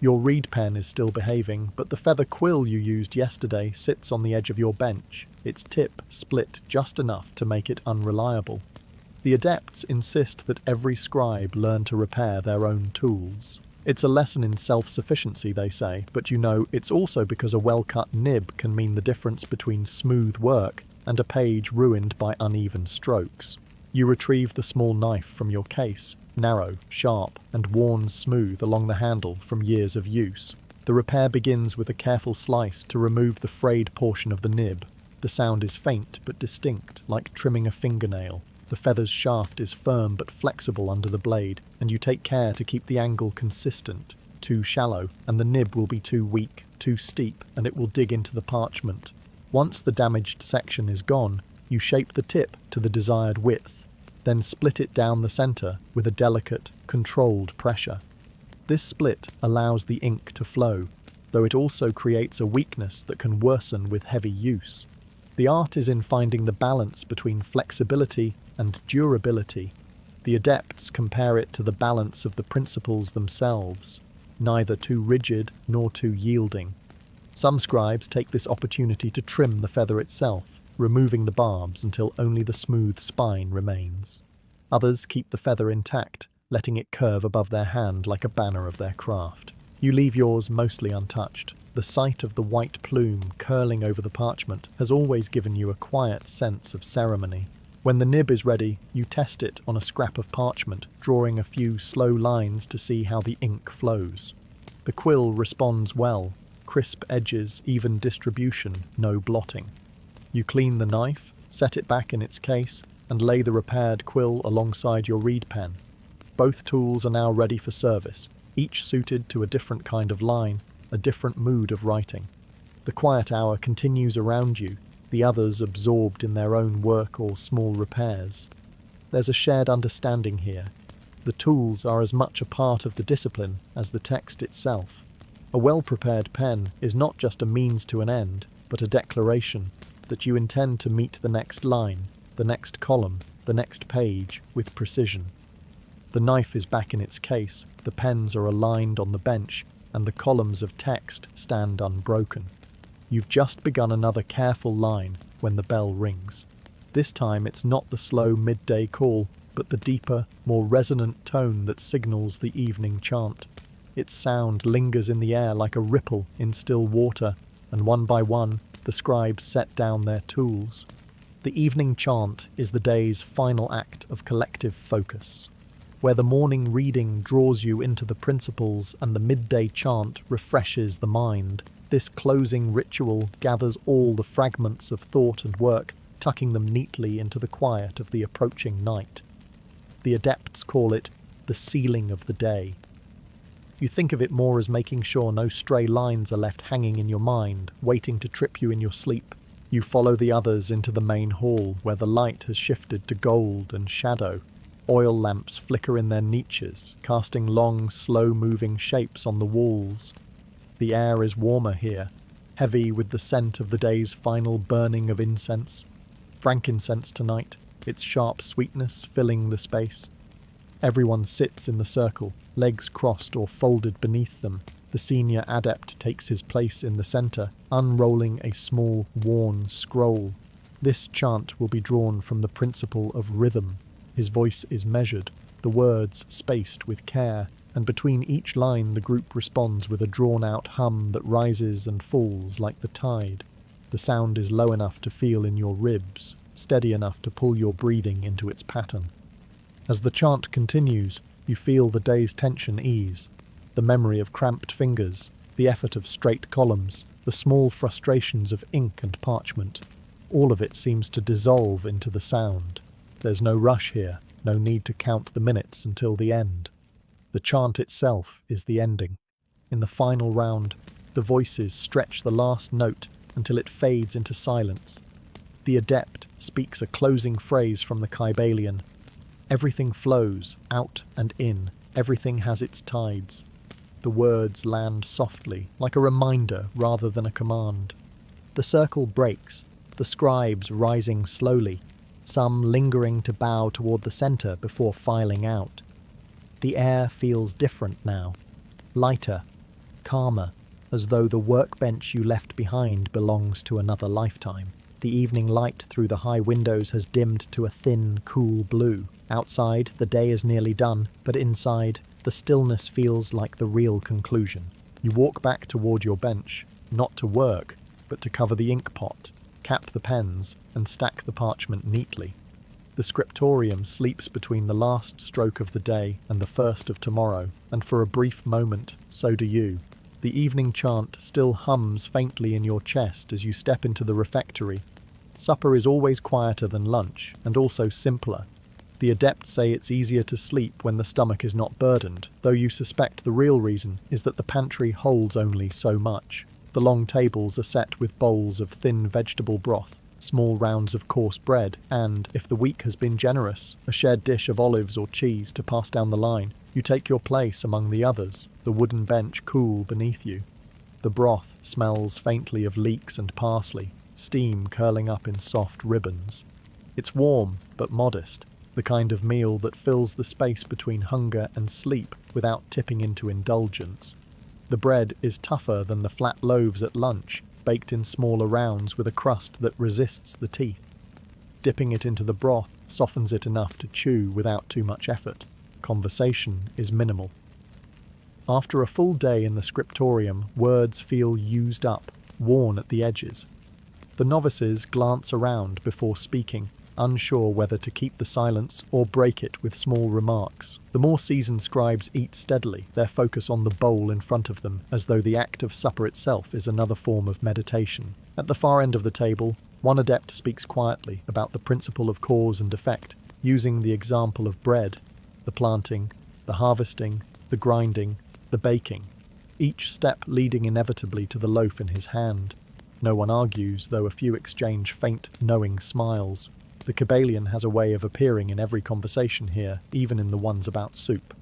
Your reed pen is still behaving, but the feather quill you used yesterday sits on the edge of your bench, its tip split just enough to make it unreliable. The adepts insist that every scribe learn to repair their own tools. It's a lesson in self-sufficiency, they say, but you know it's also because a well-cut nib can mean the difference between smooth work and a page ruined by uneven strokes. You retrieve the small knife from your case, narrow, sharp, and worn smooth along the handle from years of use. The repair begins with a careful slice to remove the frayed portion of the nib. The sound is faint but distinct, like trimming a fingernail. The feather's shaft is firm but flexible under the blade, and you take care to keep the angle consistent. Too shallow, and the nib will be too weak, too steep, and it will dig into the parchment. Once the damaged section is gone, you shape the tip to the desired width, then split it down the centre with a delicate, controlled pressure. This split allows the ink to flow, though it also creates a weakness that can worsen with heavy use. The art is in finding the balance between flexibility and durability. The adepts compare it to the balance of the principles themselves, neither too rigid nor too yielding. Some scribes take this opportunity to trim the feather itself, removing the barbs until only the smooth spine remains. Others keep the feather intact, letting it curve above their hand like a banner of their craft. You leave yours mostly untouched. The sight of the white plume curling over the parchment has always given you a quiet sense of ceremony. When the nib is ready, you test it on a scrap of parchment, drawing a few slow lines to see how the ink flows. The quill responds well. Crisp edges, even distribution, no blotting. You clean the knife, set it back in its case, and lay the repaired quill alongside your reed pen. Both tools are now ready for service, each suited to a different kind of line, a different mood of writing. The quiet hour continues around you, the others absorbed in their own work or small repairs. There's a shared understanding here. The tools are as much a part of the discipline as the text itself. A well-prepared pen is not just a means to an end, but a declaration that you intend to meet the next line, the next column, the next page with precision. The knife is back in its case, the pens are aligned on the bench, and the columns of text stand unbroken. You've just begun another careful line when the bell rings. This time it's not the slow midday call, but the deeper, more resonant tone that signals the evening chant. Its sound lingers in the air like a ripple in still water, and one by one, the scribes set down their tools. The evening chant is the day's final act of collective focus. Where the morning reading draws you into the principles and the midday chant refreshes the mind, this closing ritual gathers all the fragments of thought and work, tucking them neatly into the quiet of the approaching night. The adepts call it the sealing of the day. You think of it more as making sure no stray lines are left hanging in your mind, waiting to trip you in your sleep. You follow the others into the main hall, where the light has shifted to gold and shadow. Oil lamps flicker in their niches, casting long, slow-moving shapes on the walls. The air is warmer here, heavy with the scent of the day's final burning of incense. Frankincense tonight, its sharp sweetness filling the space. Everyone sits in the circle, legs crossed or folded beneath them. The senior adept takes his place in the centre, unrolling a small, worn scroll. This chant will be drawn from the principle of rhythm. His voice is measured, the words spaced with care, and between each line the group responds with a drawn-out hum that rises and falls like the tide. The sound is low enough to feel in your ribs, steady enough to pull your breathing into its pattern. As the chant continues, you feel the day's tension ease. The memory of cramped fingers, the effort of straight columns, the small frustrations of ink and parchment. All of it seems to dissolve into the sound. There's no rush here, no need to count the minutes until the end. The chant itself is the ending. In the final round, the voices stretch the last note until it fades into silence. The adept speaks a closing phrase from the Kybalion. Everything flows, out and in, everything has its tides. The words land softly, like a reminder rather than a command. The circle breaks, the scribes rising slowly, some lingering to bow toward the centre before filing out. The air feels different now, lighter, calmer, as though the workbench you left behind belongs to another lifetime. The evening light through the high windows has dimmed to a thin, cool blue. Outside, the day is nearly done, but inside, the stillness feels like the real conclusion. You walk back toward your bench, not to work, but to cover the ink pot, cap the pens, and stack the parchment neatly. The scriptorium sleeps between the last stroke of the day and the first of tomorrow, and for a brief moment, so do you. The evening chant still hums faintly in your chest as you step into the refectory. Supper is always quieter than lunch, and also simpler. The adepts say it's easier to sleep when the stomach is not burdened, though you suspect the real reason is that the pantry holds only so much. The long tables are set with bowls of thin vegetable broth, small rounds of coarse bread, and, if the week has been generous, a shared dish of olives or cheese to pass down the line. You take your place among the others, the wooden bench cool beneath you. The broth smells faintly of leeks and parsley, steam curling up in soft ribbons. It's warm, but modest, the kind of meal that fills the space between hunger and sleep without tipping into indulgence. The bread is tougher than the flat loaves at lunch, baked in smaller rounds with a crust that resists the teeth. Dipping it into the broth softens it enough to chew without too much effort. Conversation is minimal. After a full day in the scriptorium, words feel used up, worn at the edges. The novices glance around before speaking, unsure whether to keep the silence or break it with small remarks. The more seasoned scribes eat steadily, their focus on the bowl in front of them, as though the act of supper itself is another form of meditation. At the far end of the table, one adept speaks quietly about the principle of cause and effect, using the example of bread, the planting, the harvesting, the grinding, the baking, each step leading inevitably to the loaf in his hand. No one argues, though a few exchange faint, knowing smiles. The Kybalion has a way of appearing in every conversation here, even in the ones about soup.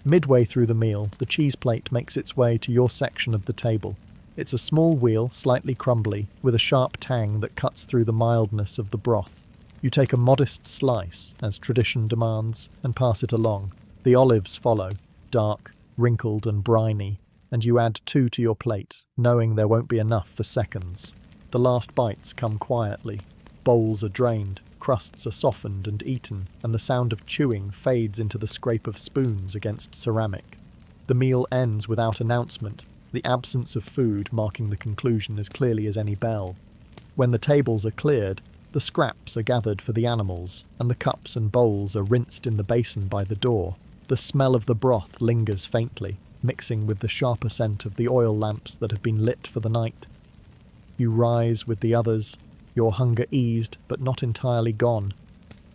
Midway through the meal, the cheese plate makes its way to your section of the table. It's a small wheel, slightly crumbly, with a sharp tang that cuts through the mildness of the broth. You take a modest slice, as tradition demands, and pass it along. The olives follow, dark, wrinkled and briny, and you add 2 to your plate, knowing there won't be enough for seconds. The last bites come quietly. Bowls are drained, crusts are softened and eaten, and the sound of chewing fades into the scrape of spoons against ceramic. The meal ends without announcement, the absence of food marking the conclusion as clearly as any bell. When the tables are cleared, the scraps are gathered for the animals, and the cups and bowls are rinsed in the basin by the door. The smell of the broth lingers faintly, mixing with the sharper scent of the oil lamps that have been lit for the night. You rise with the others, your hunger eased but not entirely gone,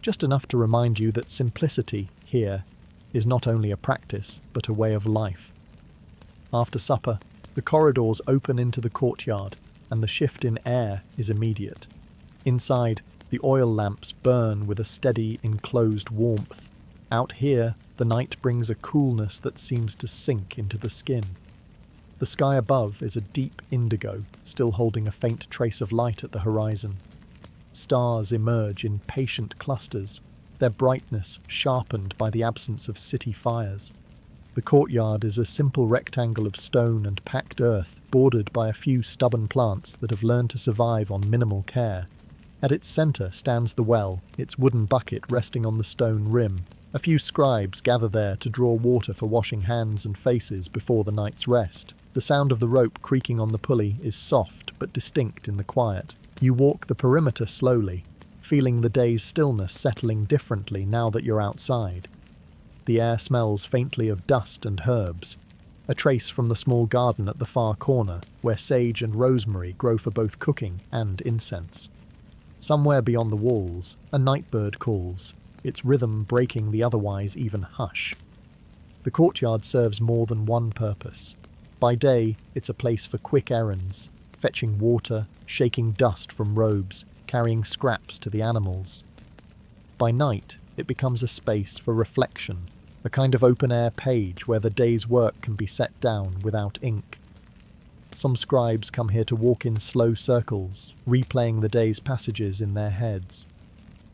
just enough to remind you that simplicity here is not only a practice but a way of life. After supper, the corridors open into the courtyard, and the shift in air is immediate. Inside, the oil lamps burn with a steady, enclosed warmth. Out here, the night brings a coolness that seems to sink into the skin. The sky above is a deep indigo, still holding a faint trace of light at the horizon. Stars emerge in patient clusters, their brightness sharpened by the absence of city fires. The courtyard is a simple rectangle of stone and packed earth, bordered by a few stubborn plants that have learned to survive on minimal care. At its centre stands the well, its wooden bucket resting on the stone rim. A few scribes gather there to draw water for washing hands and faces before the night's rest. The sound of the rope creaking on the pulley is soft but distinct in the quiet. You walk the perimeter slowly, feeling the day's stillness settling differently now that you're outside. The air smells faintly of dust and herbs, a trace from the small garden at the far corner, where sage and rosemary grow for both cooking and incense. Somewhere beyond the walls, a nightbird calls, its rhythm breaking the otherwise even hush. The courtyard serves more than one purpose. By day, it's a place for quick errands, fetching water, shaking dust from robes, carrying scraps to the animals. By night, it becomes a space for reflection, a kind of open-air page where the day's work can be set down without ink. Some scribes come here to walk in slow circles, replaying the day's passages in their heads.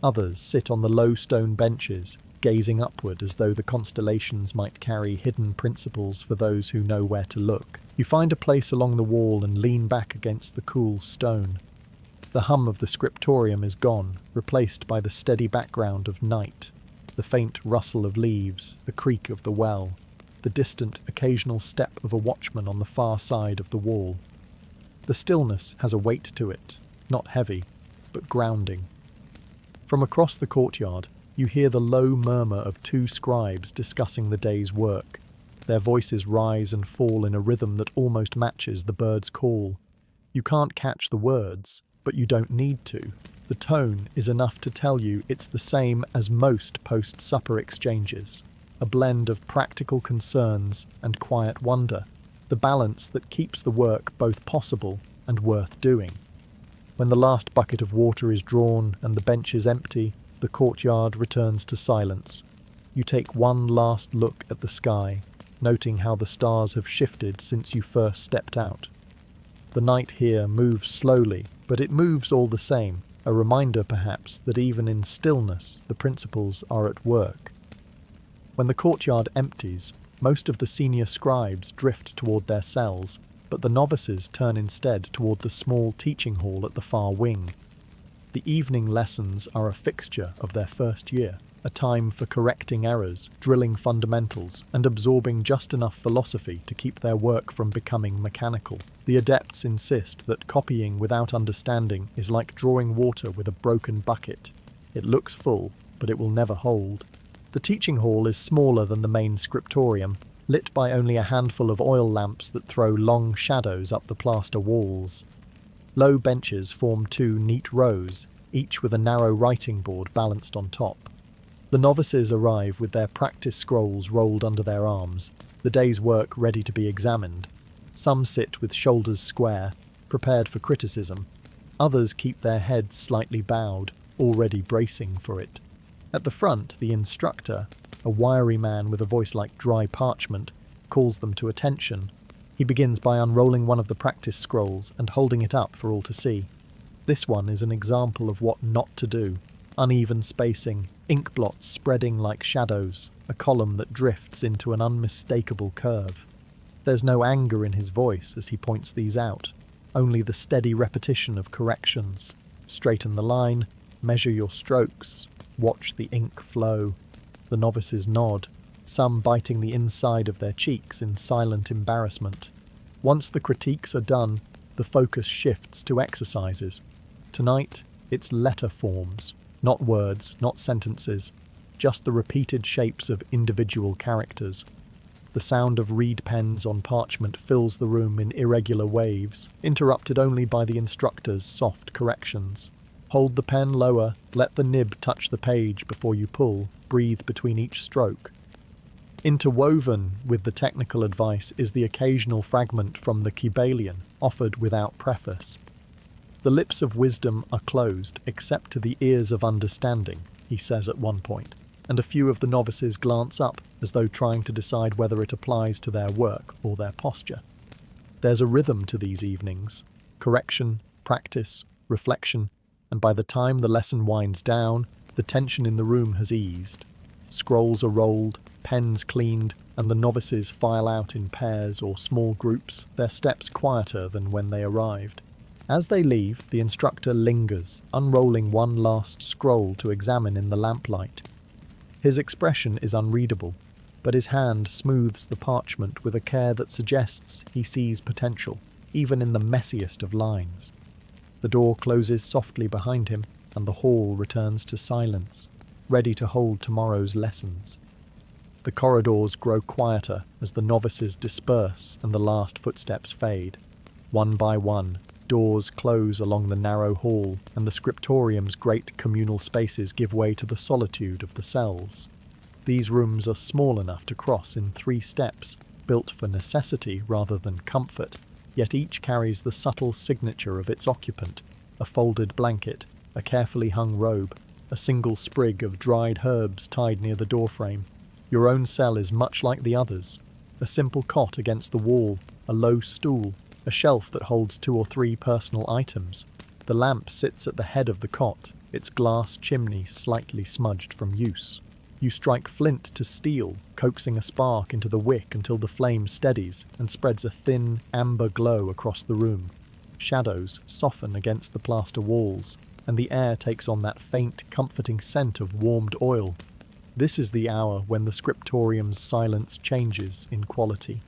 Others sit on the low stone benches, gazing upward as though the constellations might carry hidden principles for those who know where to look. You find a place along the wall and lean back against the cool stone. The hum of the scriptorium is gone, replaced by the steady background of night, the faint rustle of leaves, the creak of the well, the distant, occasional step of a watchman on the far side of the wall. The stillness has a weight to it, not heavy, but grounding. From across the courtyard, you hear the low murmur of 2 scribes discussing the day's work. Their voices rise and fall in a rhythm that almost matches the bird's call. You can't catch the words, but you don't need to. The tone is enough to tell you it's the same as most post-supper exchanges, a blend of practical concerns and quiet wonder, the balance that keeps the work both possible and worth doing. When the last bucket of water is drawn and the bench is empty, the courtyard returns to silence. You take one last look at the sky, noting how the stars have shifted since you first stepped out. The night here moves slowly, but it moves all the same, a reminder perhaps that even in stillness the principles are at work. When the courtyard empties, most of the senior scribes drift toward their cells, but the novices turn instead toward the small teaching hall at the far wing. The evening lessons are a fixture of their first year, a time for correcting errors, drilling fundamentals, and absorbing just enough philosophy to keep their work from becoming mechanical. The adepts insist that copying without understanding is like drawing water with a broken bucket. It looks full, but it will never hold. The teaching hall is smaller than the main scriptorium, lit by only a handful of oil lamps that throw long shadows up the plaster walls. Low benches form two neat rows, each with a narrow writing board balanced on top. The novices arrive with their practice scrolls rolled under their arms, the day's work ready to be examined. Some sit with shoulders square, prepared for criticism. Others keep their heads slightly bowed, already bracing for it. At the front, the instructor, a wiry man with a voice like dry parchment, calls them to attention. He begins by unrolling one of the practice scrolls and holding it up for all to see. This one is an example of what not to do. Uneven spacing, ink blots spreading like shadows, a column that drifts into an unmistakable curve. There's no anger in his voice as he points these out, only the steady repetition of corrections. Straighten the line, measure your strokes, watch the ink flow. The novices nod, some biting the inside of their cheeks in silent embarrassment. Once the critiques are done, the focus shifts to exercises. Tonight, it's letter forms. Not words, not sentences, just the repeated shapes of individual characters. The sound of reed pens on parchment fills the room in irregular waves, interrupted only by the instructor's soft corrections. Hold the pen lower, let the nib touch the page before you pull, breathe between each stroke. Interwoven with the technical advice is the occasional fragment from the Kybalion, offered without preface. The lips of wisdom are closed, except to the ears of understanding, he says at one point, and a few of the novices glance up, as though trying to decide whether it applies to their work or their posture. There's a rhythm to these evenings: correction, practice, reflection, and by the time the lesson winds down, the tension in the room has eased. Scrolls are rolled, pens cleaned, and the novices file out in pairs or small groups, their steps quieter than when they arrived. As they leave, the instructor lingers, unrolling one last scroll to examine in the lamplight. His expression is unreadable, but his hand smooths the parchment with a care that suggests he sees potential, even in the messiest of lines. The door closes softly behind him, and the hall returns to silence, ready to hold tomorrow's lessons. The corridors grow quieter as the novices disperse and the last footsteps fade. One by one, doors close along the narrow hall, and the scriptorium's great communal spaces give way to the solitude of the cells. These rooms are small enough to cross in 3 steps, built for necessity rather than comfort, yet each carries the subtle signature of its occupant: a folded blanket, a carefully hung robe, a single sprig of dried herbs tied near the doorframe. Your own cell is much like the others: a simple cot against the wall, a low stool, a shelf that holds 2 or 3 personal items. The lamp sits at the head of the cot, its glass chimney slightly smudged from use. You strike flint to steel, coaxing a spark into the wick until the flame steadies and spreads a thin, amber glow across the room. Shadows soften against the plaster walls, and the air takes on that faint, comforting scent of warmed oil. This is the hour when the scriptorium's silence changes in quality.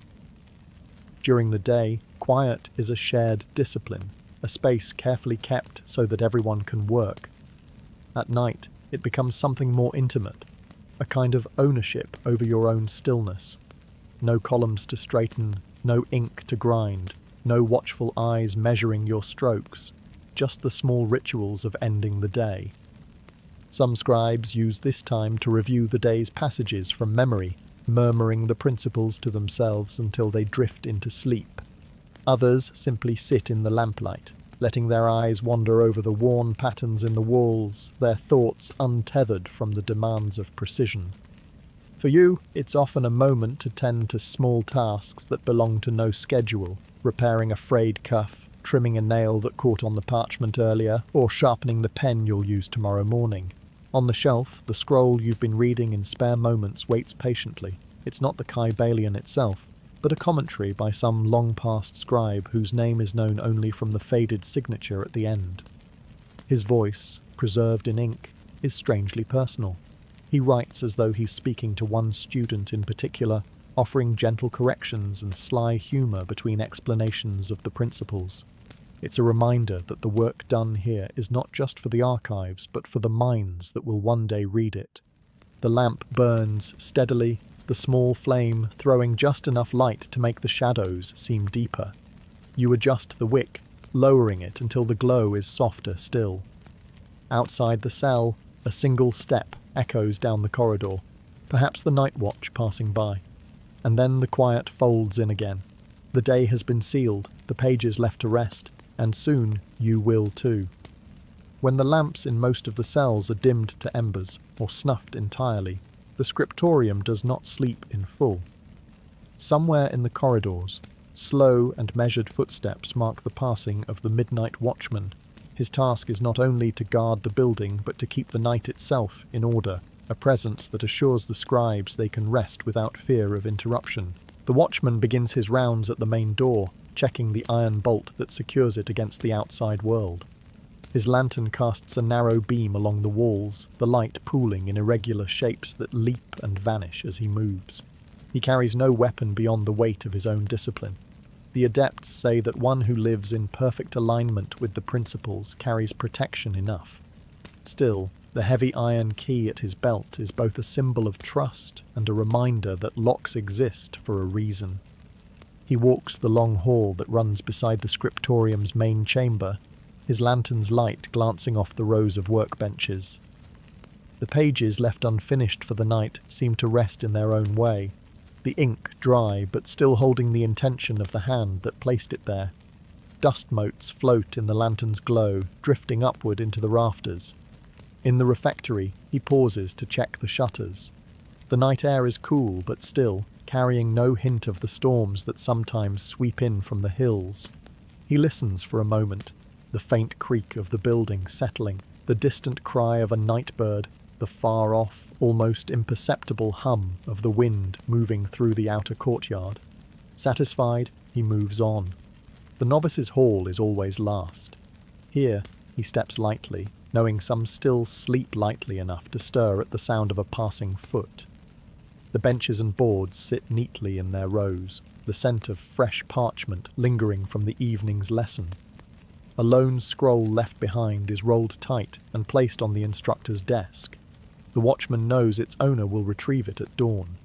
During the day, quiet is a shared discipline, a space carefully kept so that everyone can work. At night, it becomes something more intimate, a kind of ownership over your own stillness. No columns to straighten, no ink to grind, no watchful eyes measuring your strokes. just the small rituals of ending the day. Some scribes use this time to review the day's passages from memory, murmuring the principles to themselves until they drift into sleep. Others simply sit in the lamplight, letting their eyes wander over the worn patterns in the walls, their thoughts untethered from the demands of precision. For you, it's often a moment to tend to small tasks that belong to no schedule, repairing a frayed cuff, trimming a nail that caught on the parchment earlier, or sharpening the pen you'll use tomorrow morning. On the shelf, the scroll you've been reading in spare moments waits patiently. It's not the Kybalion itself, but a commentary by some long-past scribe whose name is known only from the faded signature at the end. His voice, preserved in ink, is strangely personal. He writes as though he's speaking to one student in particular, offering gentle corrections and sly humour between explanations of the principles. It's a reminder that the work done here is not just for the archives, but for the minds that will one day read it. The lamp burns steadily, the small flame throwing just enough light to make the shadows seem deeper. You adjust the wick, lowering it until the glow is softer still. Outside the cell, a single step echoes down the corridor, perhaps the night watch passing by. And then the quiet folds in again. The day has been sealed, the pages left to rest, and soon you will too. When the lamps in most of the cells are dimmed to embers or snuffed entirely, the scriptorium does not sleep in full. Somewhere in the corridors, slow and measured footsteps mark the passing of the midnight watchman. His task is not only to guard the building, but to keep the night itself in order, a presence that assures the scribes they can rest without fear of interruption. The watchman begins his rounds at the main door, checking the iron bolt that secures it against the outside world. His lantern casts a narrow beam along the walls, the light pooling in irregular shapes that leap and vanish as he moves. He carries no weapon beyond the weight of his own discipline. The adepts say that one who lives in perfect alignment with the principles carries protection enough. Still, the heavy iron key at his belt is both a symbol of trust and a reminder that locks exist for a reason. He walks the long hall that runs beside the scriptorium's main chamber, his lantern's light glancing off the rows of workbenches. The pages left unfinished for the night seem to rest in their own way, the ink dry but still holding the intention of the hand that placed it there. Dust motes float in the lantern's glow, drifting upward into the rafters. In the refectory, he pauses to check the shutters. The night air is cool but still, carrying no hint of the storms that sometimes sweep in from the hills. He listens for a moment, the faint creak of the building settling, the distant cry of a night bird, the far-off, almost imperceptible hum of the wind moving through the outer courtyard. Satisfied, he moves on. The novice's hall is always last. Here, he steps lightly, knowing some still sleep lightly enough to stir at the sound of a passing foot. The benches and boards sit neatly in their rows, the scent of fresh parchment lingering from the evening's lesson. A lone scroll left behind is rolled tight and placed on the instructor's desk. The watchman knows its owner will retrieve it at dawn.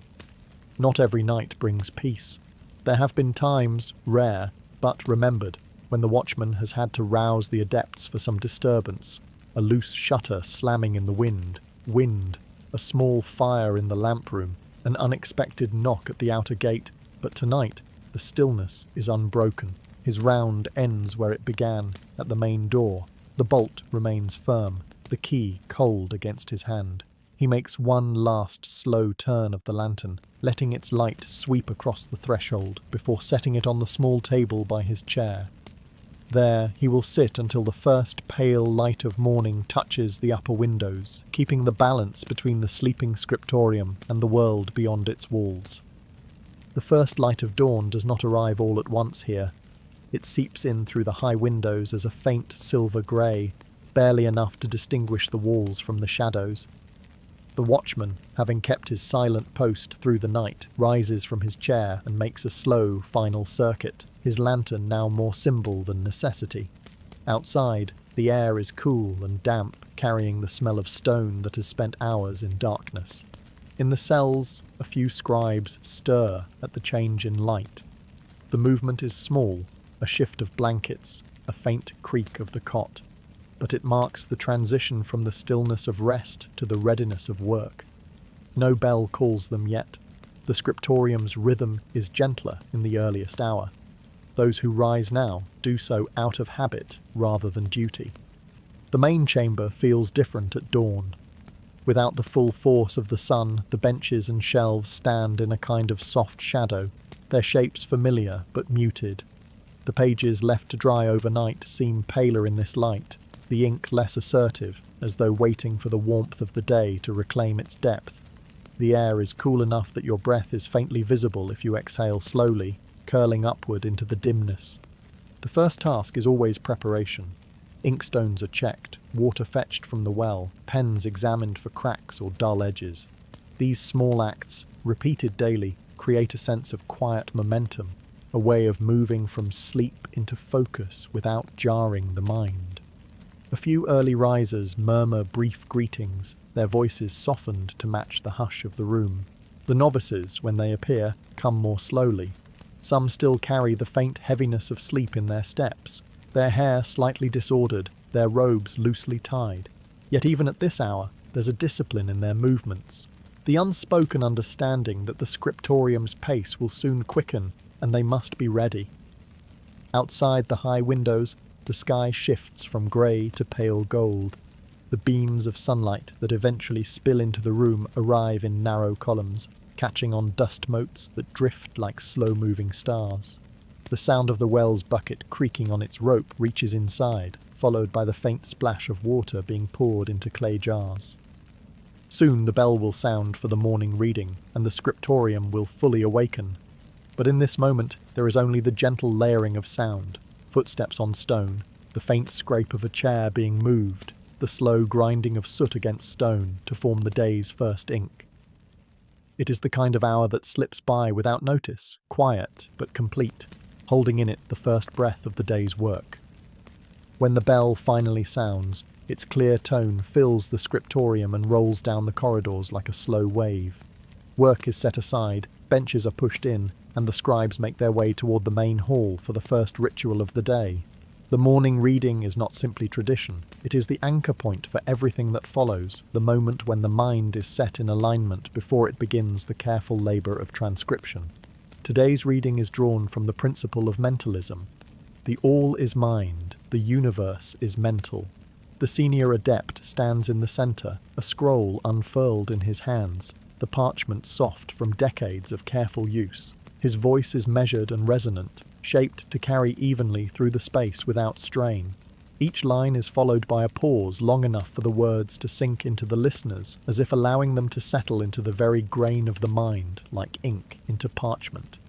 Not every night brings peace. There have been times, rare, but remembered, when the watchman has had to rouse the adepts for some disturbance, a loose shutter slamming in the wind, a small fire in the lamp room, an unexpected knock at the outer gate, but tonight the stillness is unbroken. His round ends where it began, at the main door. The bolt remains firm, the key cold against his hand. He makes one last slow turn of the lantern, letting its light sweep across the threshold before setting it on the small table by his chair. There he will sit until the first pale light of morning touches the upper windows, keeping the balance between the sleeping scriptorium and the world beyond its walls. The first light of dawn does not arrive all at once here. It seeps in through the high windows as a faint silver grey, barely enough to distinguish the walls from the shadows. The watchman, having kept his silent post through the night, rises from his chair and makes a slow final circuit, his lantern now more symbol than necessity. Outside, the air is cool and damp, carrying the smell of stone that has spent hours in darkness. In the cells, a few scribes stir at the change in light. The movement is small, a shift of blankets, a faint creak of the cot, but it marks the transition from the stillness of rest to the readiness of work. No bell calls them yet. The scriptorium's rhythm is gentler in the earliest hour. Those who rise now do so out of habit rather than duty. The main chamber feels different at dawn. Without the full force of the sun, the benches and shelves stand in a kind of soft shadow, their shapes familiar but muted. The pages left to dry overnight seem paler in this light, the ink less assertive, as though waiting for the warmth of the day to reclaim its depth. The air is cool enough that your breath is faintly visible if you exhale slowly, curling upward into the dimness. The first task is always preparation. Inkstones are checked, water fetched from the well, pens examined for cracks or dull edges. These small acts, repeated daily, create a sense of quiet momentum, a way of moving from sleep into focus without jarring the mind. A few early risers murmur brief greetings, their voices softened to match the hush of the room. The novices, when they appear, come more slowly. Some still carry the faint heaviness of sleep in their steps, their hair slightly disordered, their robes loosely tied. Yet even at this hour, there's a discipline in their movements. The unspoken understanding that the scriptorium's pace will soon quicken, and they must be ready. Outside the high windows, the sky shifts from grey to pale gold. The beams of sunlight that eventually spill into the room arrive in narrow columns, catching on dust motes that drift like slow-moving stars. The sound of the well's bucket creaking on its rope reaches inside, followed by the faint splash of water being poured into clay jars. Soon the bell will sound for the morning reading, and the scriptorium will fully awaken. But in this moment, there is only the gentle layering of sound, footsteps on stone, the faint scrape of a chair being moved, the slow grinding of soot against stone to form the day's first ink. It is the kind of hour that slips by without notice, quiet but complete, holding in it the first breath of the day's work. When the bell finally sounds, its clear tone fills the scriptorium and rolls down the corridors like a slow wave. Work is set aside, benches are pushed in, and the scribes make their way toward the main hall for the first ritual of the day. The morning reading is not simply tradition, it is the anchor point for everything that follows, the moment when the mind is set in alignment before it begins the careful labour of transcription. Today's reading is drawn from the principle of mentalism. The all is mind, the universe is mental. The senior adept stands in the centre, a scroll unfurled in his hands, the parchment soft from decades of careful use. His voice is measured and resonant, shaped to carry evenly through the space without strain. Each line is followed by a pause long enough for the words to sink into the listeners, as if allowing them to settle into the very grain of the mind, like ink into parchment.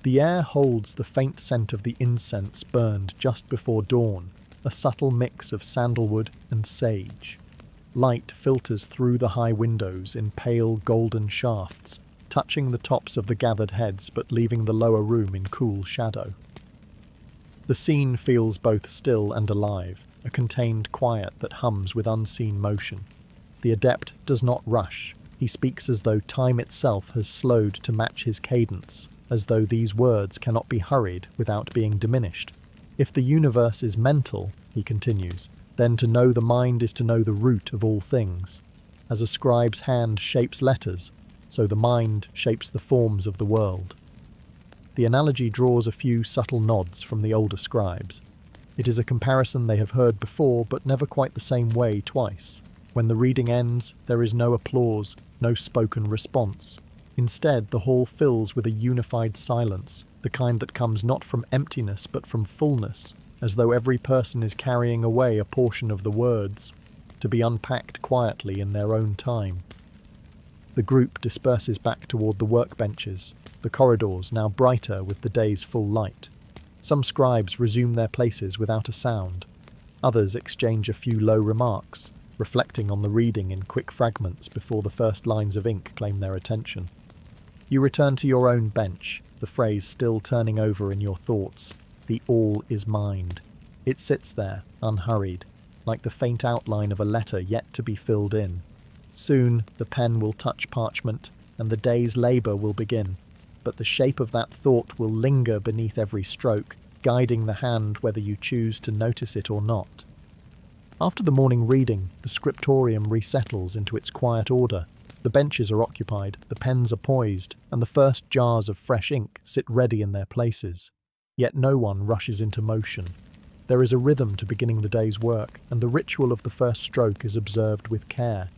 The air holds the faint scent of the incense burned just before dawn, a subtle mix of sandalwood and sage. Light filters through the high windows in pale golden shafts, touching the tops of the gathered heads but leaving the lower room in cool shadow. The scene feels both still and alive, a contained quiet that hums with unseen motion. The adept does not rush. He speaks as though time itself has slowed to match his cadence, as though these words cannot be hurried without being diminished. If the universe is mental, he continues, then to know the mind is to know the root of all things. As a scribe's hand shapes letters, so the mind shapes the forms of the world. The analogy draws a few subtle nods from the older scribes. It is a comparison they have heard before, but never quite the same way twice. When the reading ends, there is no applause, no spoken response. Instead, the hall fills with a unified silence, the kind that comes not from emptiness but from fullness, as though every person is carrying away a portion of the words, to be unpacked quietly in their own time. The group disperses back toward the workbenches, the corridors now brighter with the day's full light. Some scribes resume their places without a sound. Others exchange a few low remarks, reflecting on the reading in quick fragments before the first lines of ink claim their attention. You return to your own bench, the phrase still turning over in your thoughts. The all is mind. It sits there, unhurried, like the faint outline of a letter yet to be filled in. Soon the pen will touch parchment, and the day's labour will begin. But the shape of that thought will linger beneath every stroke, guiding the hand whether you choose to notice it or not. After the morning reading, the scriptorium resettles into its quiet order. The benches are occupied, the pens are poised, and the first jars of fresh ink sit ready in their places. Yet no one rushes into motion. There is a rhythm to beginning the day's work, and the ritual of the first stroke is observed with care.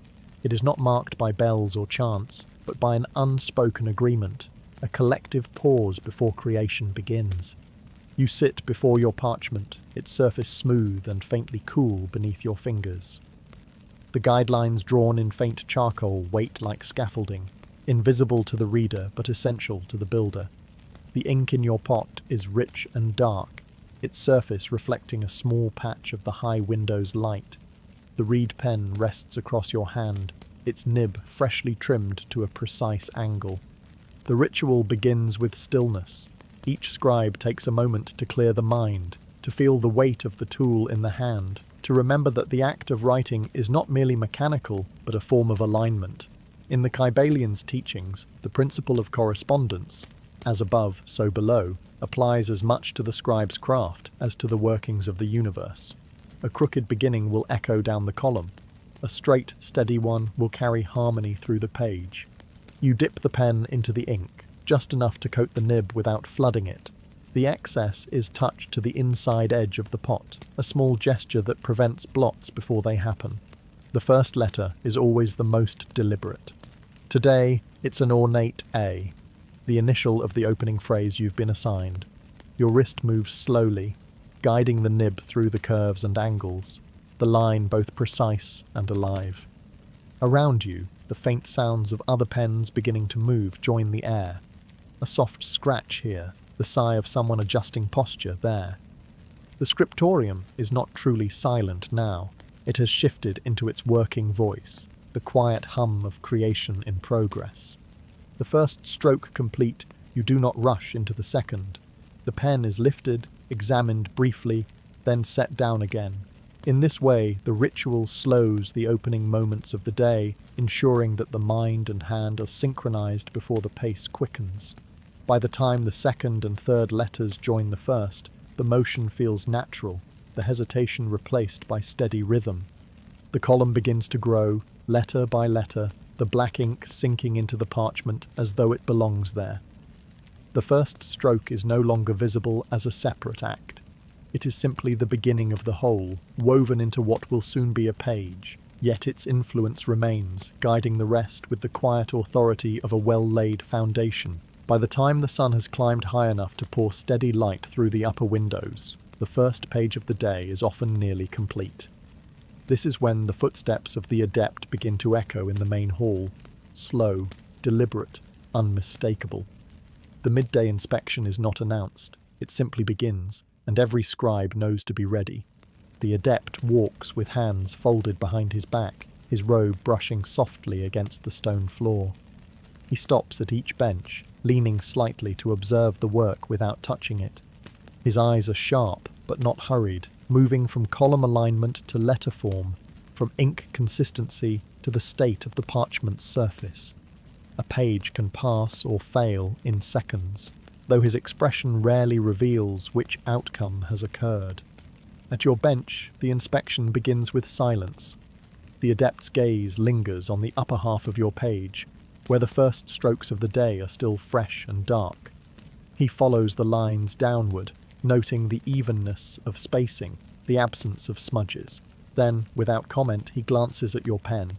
It is not marked by bells or chants, but by an unspoken agreement, a collective pause before creation begins. You sit before your parchment, its surface smooth and faintly cool beneath your fingers. The guidelines drawn in faint charcoal wait like scaffolding, invisible to the reader but essential to the builder. The ink in your pot is rich and dark, its surface reflecting a small patch of the high window's light. The reed pen rests across your hand, its nib freshly trimmed to a precise angle. The ritual begins with stillness. Each scribe takes a moment to clear the mind, to feel the weight of the tool in the hand, to remember that the act of writing is not merely mechanical, but a form of alignment. In the Kybalion's teachings, the principle of correspondence, as above, so below, applies as much to the scribe's craft as to the workings of the universe. A crooked beginning will echo down the column. A straight, steady one will carry harmony through the page. You dip the pen into the ink, just enough to coat the nib without flooding it. The excess is touched to the inside edge of the pot, a small gesture that prevents blots before they happen. The first letter is always the most deliberate. Today, it's an ornate A, the initial of the opening phrase you've been assigned. Your wrist moves slowly, guiding the nib through the curves and angles, the line both precise and alive. Around you, the faint sounds of other pens beginning to move join the air. A soft scratch here, the sigh of someone adjusting posture there. The scriptorium is not truly silent now. It has shifted into its working voice, the quiet hum of creation in progress. The first stroke complete, you do not rush into the second. The pen is lifted, examined briefly, then set down again. In this way, the ritual slows the opening moments of the day, ensuring that the mind and hand are synchronized before the pace quickens. By the time the second and third letters join the first, the motion feels natural, the hesitation replaced by steady rhythm. The column begins to grow, letter by letter, the black ink sinking into the parchment as though it belongs there. The first stroke is no longer visible as a separate act. It is simply the beginning of the whole, woven into what will soon be a page. Yet its influence remains, guiding the rest with the quiet authority of a well-laid foundation. By the time the sun has climbed high enough to pour steady light through the upper windows, the first page of the day is often nearly complete. This is when the footsteps of the adept begin to echo in the main hall, slow, deliberate, unmistakable. The midday inspection is not announced, it simply begins, and every scribe knows to be ready. The adept walks with hands folded behind his back, his robe brushing softly against the stone floor. He stops at each bench, leaning slightly to observe the work without touching it. His eyes are sharp, but not hurried, moving from column alignment to letter form, from ink consistency to the state of the parchment's surface. A page can pass or fail in seconds, though his expression rarely reveals which outcome has occurred. At your bench, the inspection begins with silence. The adept's gaze lingers on the upper half of your page, where the first strokes of the day are still fresh and dark. He follows the lines downward, noting the evenness of spacing, the absence of smudges. Then, without comment, he glances at your pen.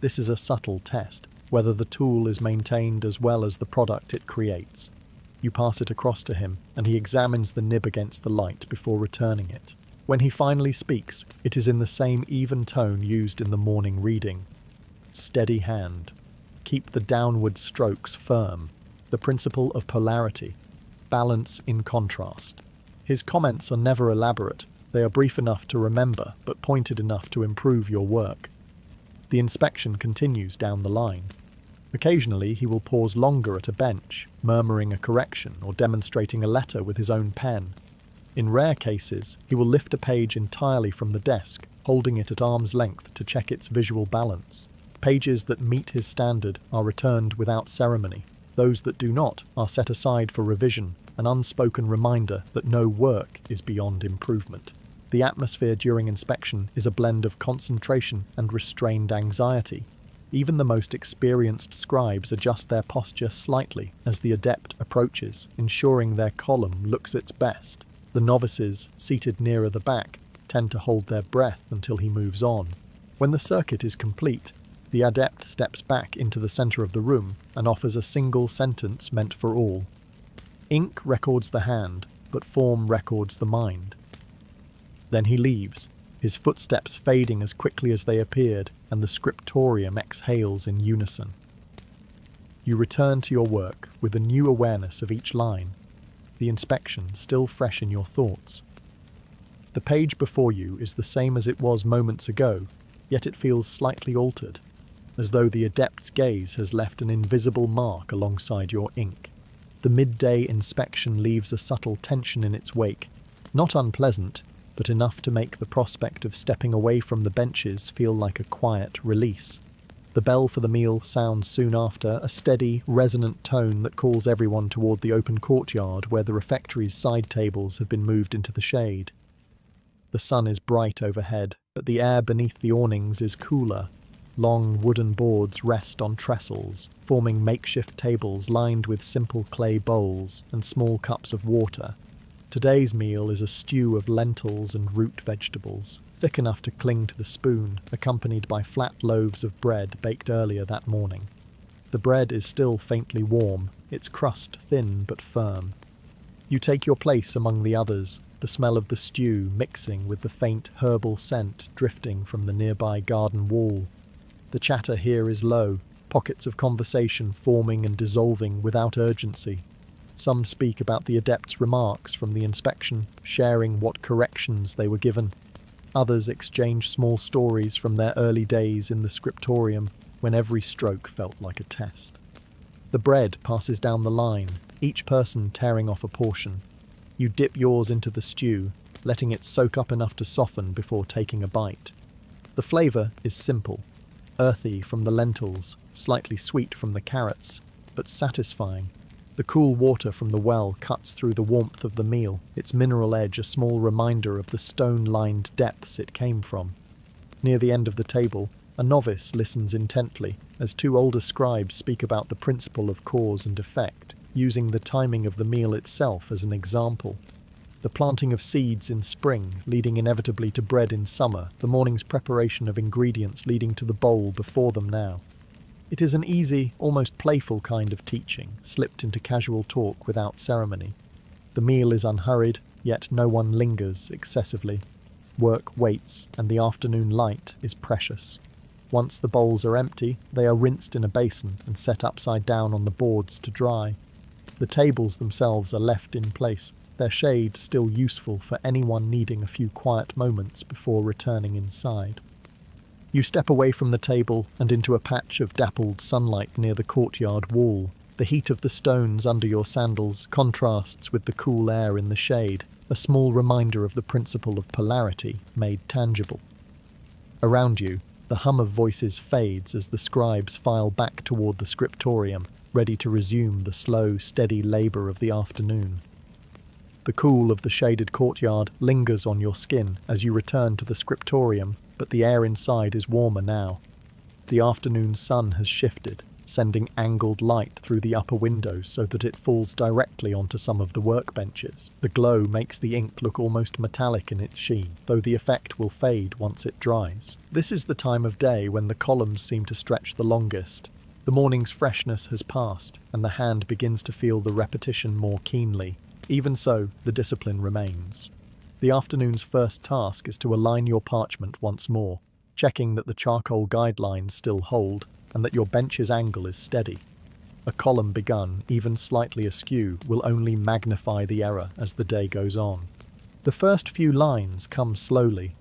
This is a subtle test, whether the tool is maintained as well as the product it creates. You pass it across to him, and he examines the nib against the light before returning it. When he finally speaks, it is in the same even tone used in the morning reading. Steady hand. Keep the downward strokes firm. The principle of polarity. Balance in contrast. His comments are never elaborate. They are brief enough to remember, but pointed enough to improve your work. The inspection continues down the line. Occasionally he will pause longer at a bench, murmuring a correction or demonstrating a letter with his own pen. In rare cases, he will lift a page entirely from the desk, holding it at arm's length to check its visual balance. Pages that meet his standard are returned without ceremony. Those that do not are set aside for revision, an unspoken reminder that no work is beyond improvement. The atmosphere during inspection is a blend of concentration and restrained anxiety. Even the most experienced scribes adjust their posture slightly as the adept approaches, ensuring their column looks its best. The novices, seated nearer the back, tend to hold their breath until he moves on. When the circuit is complete, the adept steps back into the center of the room and offers a single sentence meant for all. Ink records the hand, but form records the mind. Then he leaves, his footsteps fading as quickly as they appeared, and the scriptorium exhales in unison. You return to your work with a new awareness of each line, the inspection still fresh in your thoughts. The page before you is the same as it was moments ago, yet it feels slightly altered, as though the adept's gaze has left an invisible mark alongside your ink. The midday inspection leaves a subtle tension in its wake, not unpleasant, but enough to make the prospect of stepping away from the benches feel like a quiet release. The bell for the meal sounds soon after, a steady, resonant tone that calls everyone toward the open courtyard where the refectory's side tables have been moved into the shade. The sun is bright overhead, but the air beneath the awnings is cooler. Long wooden boards rest on trestles, forming makeshift tables lined with simple clay bowls and small cups of water. Today's meal is a stew of lentils and root vegetables, thick enough to cling to the spoon, accompanied by flat loaves of bread baked earlier that morning. The bread is still faintly warm, its crust thin but firm. You take your place among the others, the smell of the stew mixing with the faint herbal scent drifting from the nearby garden wall. The chatter here is low, pockets of conversation forming and dissolving without urgency. Some speak about the adept's remarks from the inspection, sharing what corrections they were given. Others exchange small stories from their early days in the scriptorium, when every stroke felt like a test. The bread passes down the line, each person tearing off a portion. You dip yours into the stew, letting it soak up enough to soften before taking a bite. The flavour is simple, earthy from the lentils, slightly sweet from the carrots, but satisfying. The cool water from the well cuts through the warmth of the meal, its mineral edge a small reminder of the stone-lined depths it came from. Near the end of the table, a novice listens intently as two older scribes speak about the principle of cause and effect, using the timing of the meal itself as an example. The planting of seeds in spring, leading inevitably to bread in summer, the morning's preparation of ingredients leading to the bowl before them now. It is an easy, almost playful kind of teaching, slipped into casual talk without ceremony. The meal is unhurried, yet no one lingers excessively. Work waits, and the afternoon light is precious. Once the bowls are empty, they are rinsed in a basin and set upside down on the boards to dry. The tables themselves are left in place, their shade still useful for anyone needing a few quiet moments before returning inside. You step away from the table and into a patch of dappled sunlight near the courtyard wall. The heat of the stones under your sandals contrasts with the cool air in the shade, a small reminder of the principle of polarity made tangible. Around you, the hum of voices fades as the scribes file back toward the scriptorium, ready to resume the slow, steady labour of the afternoon. The cool of the shaded courtyard lingers on your skin as you return to the scriptorium, but the air inside is warmer now. The afternoon sun has shifted, sending angled light through the upper windows so that it falls directly onto some of the workbenches. The glow makes the ink look almost metallic in its sheen, though the effect will fade once it dries. This is the time of day when the columns seem to stretch the longest. The morning's freshness has passed, and the hand begins to feel the repetition more keenly. Even so, the discipline remains. The afternoon's first task is to align your parchment once more, checking that the charcoal guidelines still hold and that your bench's angle is steady. A column begun, even slightly askew, will only magnify the error as the day goes on. The first few lines come slowly.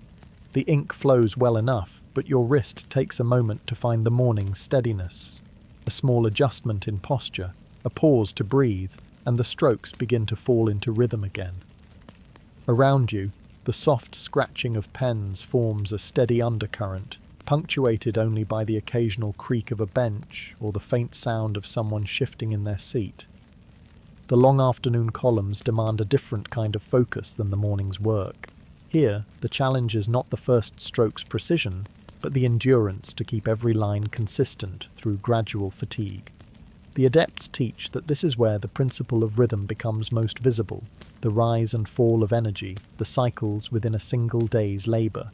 The ink flows well enough, but your wrist takes a moment to find the morning's steadiness. A small adjustment in posture, a pause to breathe, and the strokes begin to fall into rhythm again. Around you, the soft scratching of pens forms a steady undercurrent, punctuated only by the occasional creak of a bench or the faint sound of someone shifting in their seat. The long afternoon columns demand a different kind of focus than the morning's work. Here, the challenge is not the first stroke's precision, but the endurance to keep every line consistent through gradual fatigue. The adepts teach that this is where the principle of rhythm becomes most visible, the rise and fall of energy, the cycles within a single day's labour.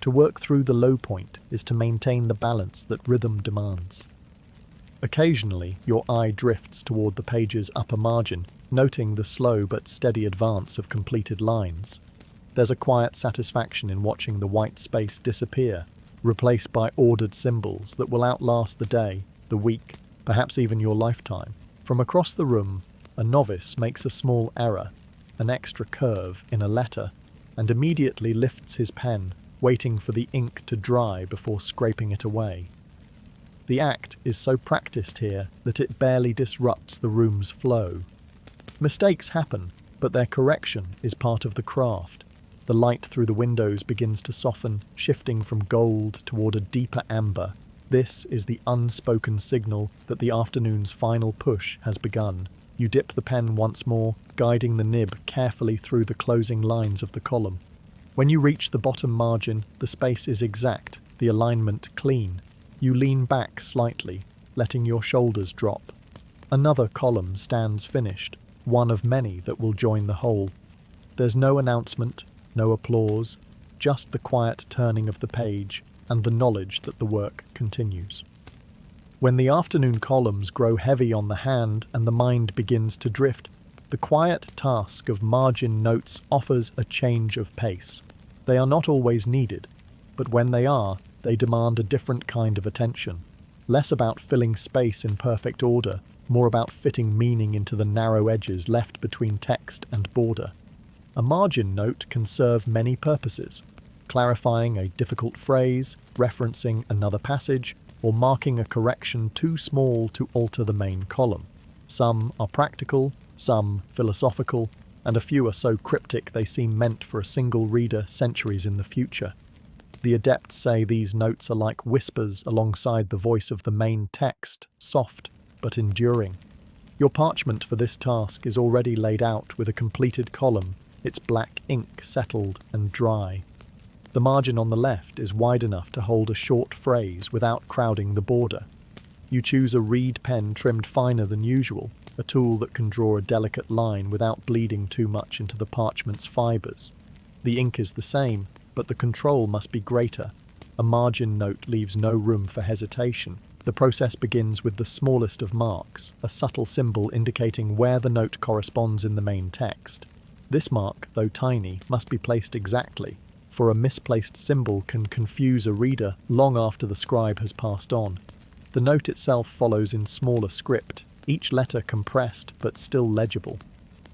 To work through the low point is to maintain the balance that rhythm demands. Occasionally, your eye drifts toward the page's upper margin, noting the slow but steady advance of completed lines. There's a quiet satisfaction in watching the white space disappear, replaced by ordered symbols that will outlast the day, the week, perhaps even your lifetime. From across the room, a novice makes a small error, an extra curve in a letter, and immediately lifts his pen, waiting for the ink to dry before scraping it away. The act is so practiced here that it barely disrupts the room's flow. Mistakes happen, but their correction is part of the craft. The light through the windows begins to soften, shifting from gold toward a deeper amber. This is the unspoken signal that the afternoon's final push has begun. You dip the pen once more, guiding the nib carefully through the closing lines of the column. When you reach the bottom margin, the space is exact, the alignment clean. You lean back slightly, letting your shoulders drop. Another column stands finished, one of many that will join the whole. There's no announcement, no applause, just the quiet turning of the page and the knowledge that the work continues. When the afternoon columns grow heavy on the hand and the mind begins to drift, the quiet task of margin notes offers a change of pace. They are not always needed, but when they are, they demand a different kind of attention. Less about filling space in perfect order, more about fitting meaning into the narrow edges left between text and border. A margin note can serve many purposes, clarifying a difficult phrase, referencing another passage, or marking a correction too small to alter the main column. Some are practical, some philosophical, and a few are so cryptic they seem meant for a single reader centuries in the future. The adepts say these notes are like whispers alongside the voice of the main text, soft but enduring. Your parchment for this task is already laid out with a completed column, its black ink settled and dry. The margin on the left is wide enough to hold a short phrase without crowding the border. You choose a reed pen trimmed finer than usual, a tool that can draw a delicate line without bleeding too much into the parchment's fibres. The ink is the same, but the control must be greater. A margin note leaves no room for hesitation. The process begins with the smallest of marks, a subtle symbol indicating where the note corresponds in the main text. This mark, though tiny, must be placed exactly, for a misplaced symbol can confuse a reader long after the scribe has passed on. The note itself follows in smaller script, each letter compressed but still legible.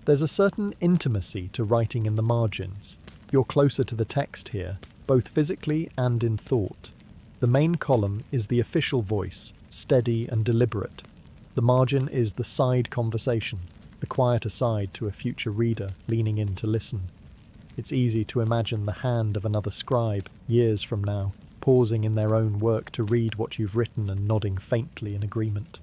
There's a certain intimacy to writing in the margins. You're closer to the text here, both physically and in thought. The main column is the official voice, steady and deliberate. The margin is the side conversation, the quiet aside to a future reader leaning in to listen. It's easy to imagine the hand of another scribe, years from now, pausing in their own work to read what you've written and nodding faintly in agreement.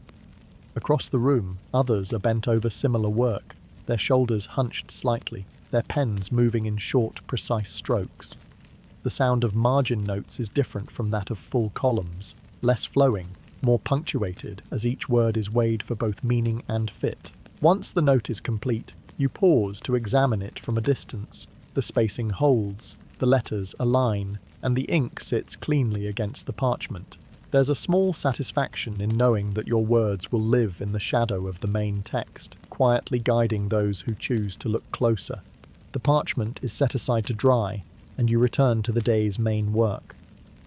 Across the room, others are bent over similar work, their shoulders hunched slightly, their pens moving in short, precise strokes. The sound of margin notes is different from that of full columns, less flowing, more punctuated as each word is weighed for both meaning and fit. Once the note is complete, you pause to examine it from a distance. The spacing holds, the letters align, and the ink sits cleanly against the parchment. There's a small satisfaction in knowing that your words will live in the shadow of the main text, quietly guiding those who choose to look closer. The parchment is set aside to dry, and you return to the day's main work.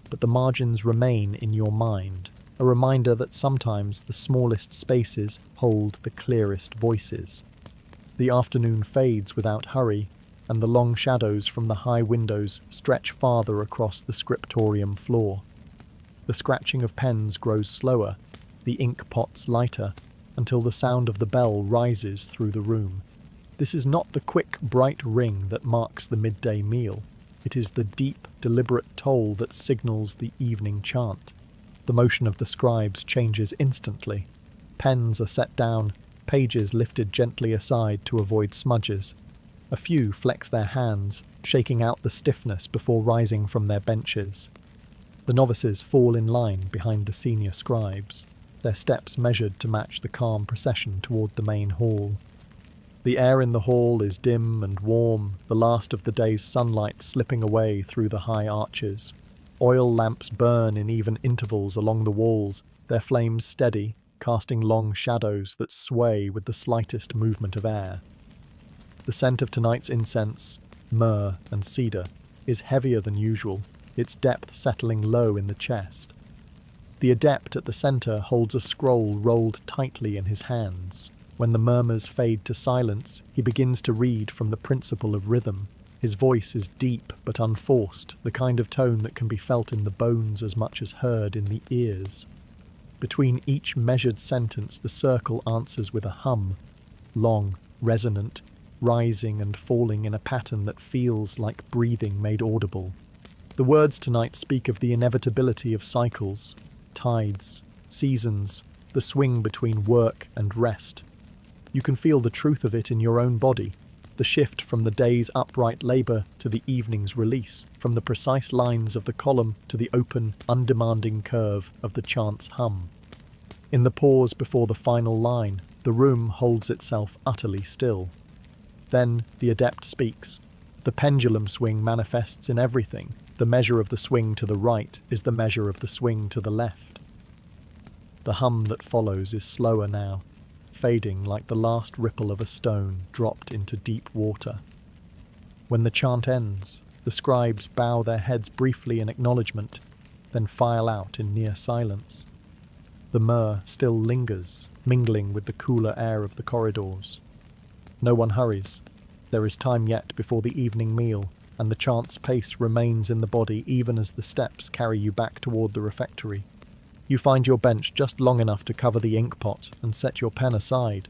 But the margins remain in your mind, a reminder that sometimes the smallest spaces hold the clearest voices. The afternoon fades without hurry, and the long shadows from the high windows stretch farther across the scriptorium floor. The scratching of pens grows slower, the ink pots lighter, until the sound of the bell rises through the room. This is not the quick, bright ring that marks the midday meal. It is the deep, deliberate toll that signals the evening chant. The motion of the scribes changes instantly. Pens are set down, pages lifted gently aside to avoid smudges. A few flex their hands, shaking out the stiffness before rising from their benches. The novices fall in line behind the senior scribes, their steps measured to match the calm procession toward the main hall. The air in the hall is dim and warm, the last of the day's sunlight slipping away through the high arches. Oil lamps burn in even intervals along the walls, their flames steady, casting long shadows that sway with the slightest movement of air. The scent of tonight's incense, myrrh and cedar, is heavier than usual, its depth settling low in the chest. The adept at the centre holds a scroll rolled tightly in his hands. When the murmurs fade to silence, he begins to read from the principle of rhythm. His voice is deep but unforced, the kind of tone that can be felt in the bones as much as heard in the ears. Between each measured sentence, the circle answers with a hum, long, resonant, rising and falling in a pattern that feels like breathing made audible. The words tonight speak of the inevitability of cycles, tides, seasons, the swing between work and rest. You can feel the truth of it in your own body, the shift from the day's upright labour to the evening's release, from the precise lines of the column to the open, undemanding curve of the chant's hum. In the pause before the final line, the room holds itself utterly still. Then the adept speaks. The pendulum swing manifests in everything. The measure of the swing to the right is the measure of the swing to the left. The hum that follows is slower now, fading like the last ripple of a stone dropped into deep water. When the chant ends, the scribes bow their heads briefly in acknowledgement, then file out in near silence. The myrrh still lingers, mingling with the cooler air of the corridors. No one hurries. There is time yet before the evening meal, and the chant's pace remains in the body even as the steps carry you back toward the refectory. You find your bench just long enough to cover the ink pot and set your pen aside.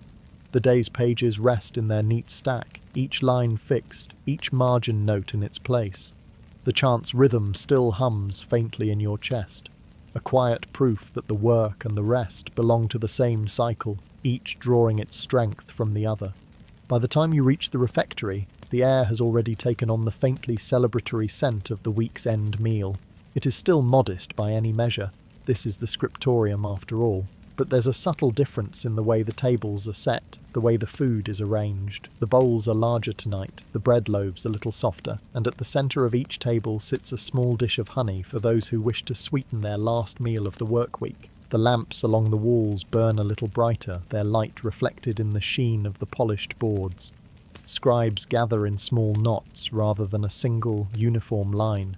The day's pages rest in their neat stack, each line fixed, each margin note in its place. The chant's rhythm still hums faintly in your chest, a quiet proof that the work and the rest belong to the same cycle, each drawing its strength from the other. By the time you reach the refectory, the air has already taken on the faintly celebratory scent of the week's end meal. It is still modest by any measure. This is the scriptorium after all. But there's a subtle difference in the way the tables are set, the way the food is arranged. The bowls are larger tonight, the bread loaves a little softer, and at the centre of each table sits a small dish of honey for those who wish to sweeten their last meal of the work week. The lamps along the walls burn a little brighter, their light reflected in the sheen of the polished boards. Scribes gather in small knots rather than a single, uniform line,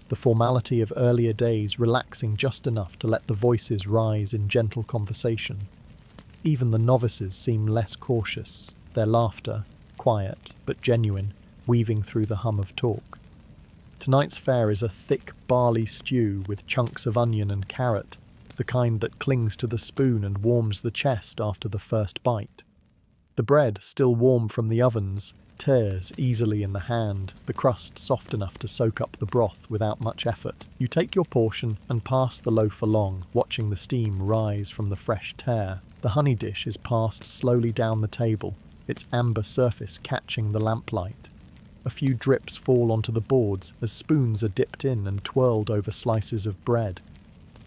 the formality of earlier days relaxing just enough to let the voices rise in gentle conversation. Even the novices seem less cautious, their laughter, quiet but genuine, weaving through the hum of talk. Tonight's fare is a thick barley stew with chunks of onion and carrot, the kind that clings to the spoon and warms the chest after the first bite. The bread, still warm from the ovens, tears easily in the hand, the crust soft enough to soak up the broth without much effort. You take your portion and pass the loaf along, watching the steam rise from the fresh tear. The honey dish is passed slowly down the table, its amber surface catching the lamplight. A few drips fall onto the boards as spoons are dipped in and twirled over slices of bread.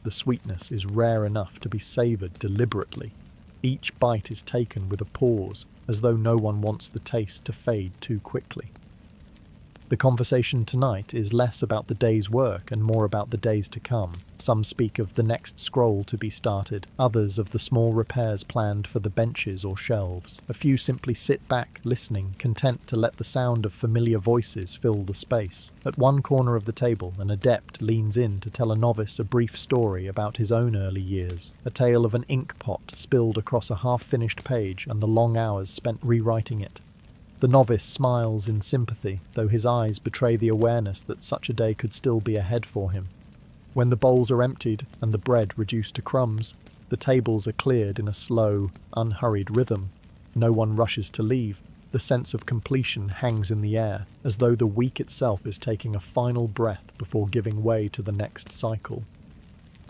The sweetness is rare enough to be savoured deliberately. Each bite is taken with a pause, as though no one wants the taste to fade too quickly. The conversation tonight is less about the day's work and more about the days to come. Some speak of the next scroll to be started, others of the small repairs planned for the benches or shelves. A few simply sit back, listening, content to let the sound of familiar voices fill the space. At one corner of the table, an adept leans in to tell a novice a brief story about his own early years, a tale of an ink pot spilled across a half-finished page and the long hours spent rewriting it. The novice smiles in sympathy, though his eyes betray the awareness that such a day could still be ahead for him. When the bowls are emptied and the bread reduced to crumbs, the tables are cleared in a slow, unhurried rhythm. No one rushes to leave. The sense of completion hangs in the air, as though the week itself is taking a final breath before giving way to the next cycle.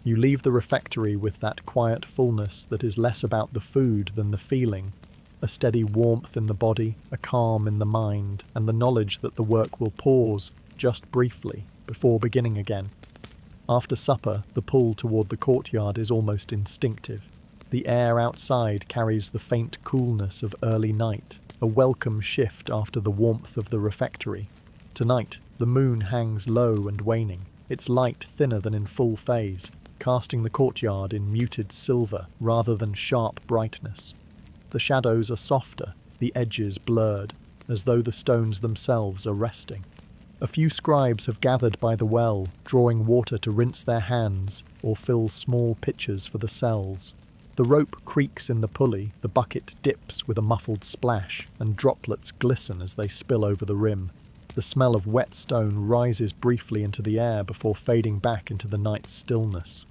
You leave the refectory with that quiet fullness that is less about the food than the feeling, a steady warmth in the body, a calm in the mind, and the knowledge that the work will pause, just briefly, before beginning again. After supper, the pull toward the courtyard is almost instinctive. The air outside carries the faint coolness of early night, a welcome shift after the warmth of the refectory. Tonight, the moon hangs low and waning, its light thinner than in full phase, casting the courtyard in muted silver rather than sharp brightness. The shadows are softer, the edges blurred, as though the stones themselves are resting. A few scribes have gathered by the well, drawing water to rinse their hands or fill small pitchers for the cells. The rope creaks in the pulley, the bucket dips with a muffled splash, and droplets glisten as they spill over the rim. The smell of wet stone rises briefly into the air before fading back into the night's stillness.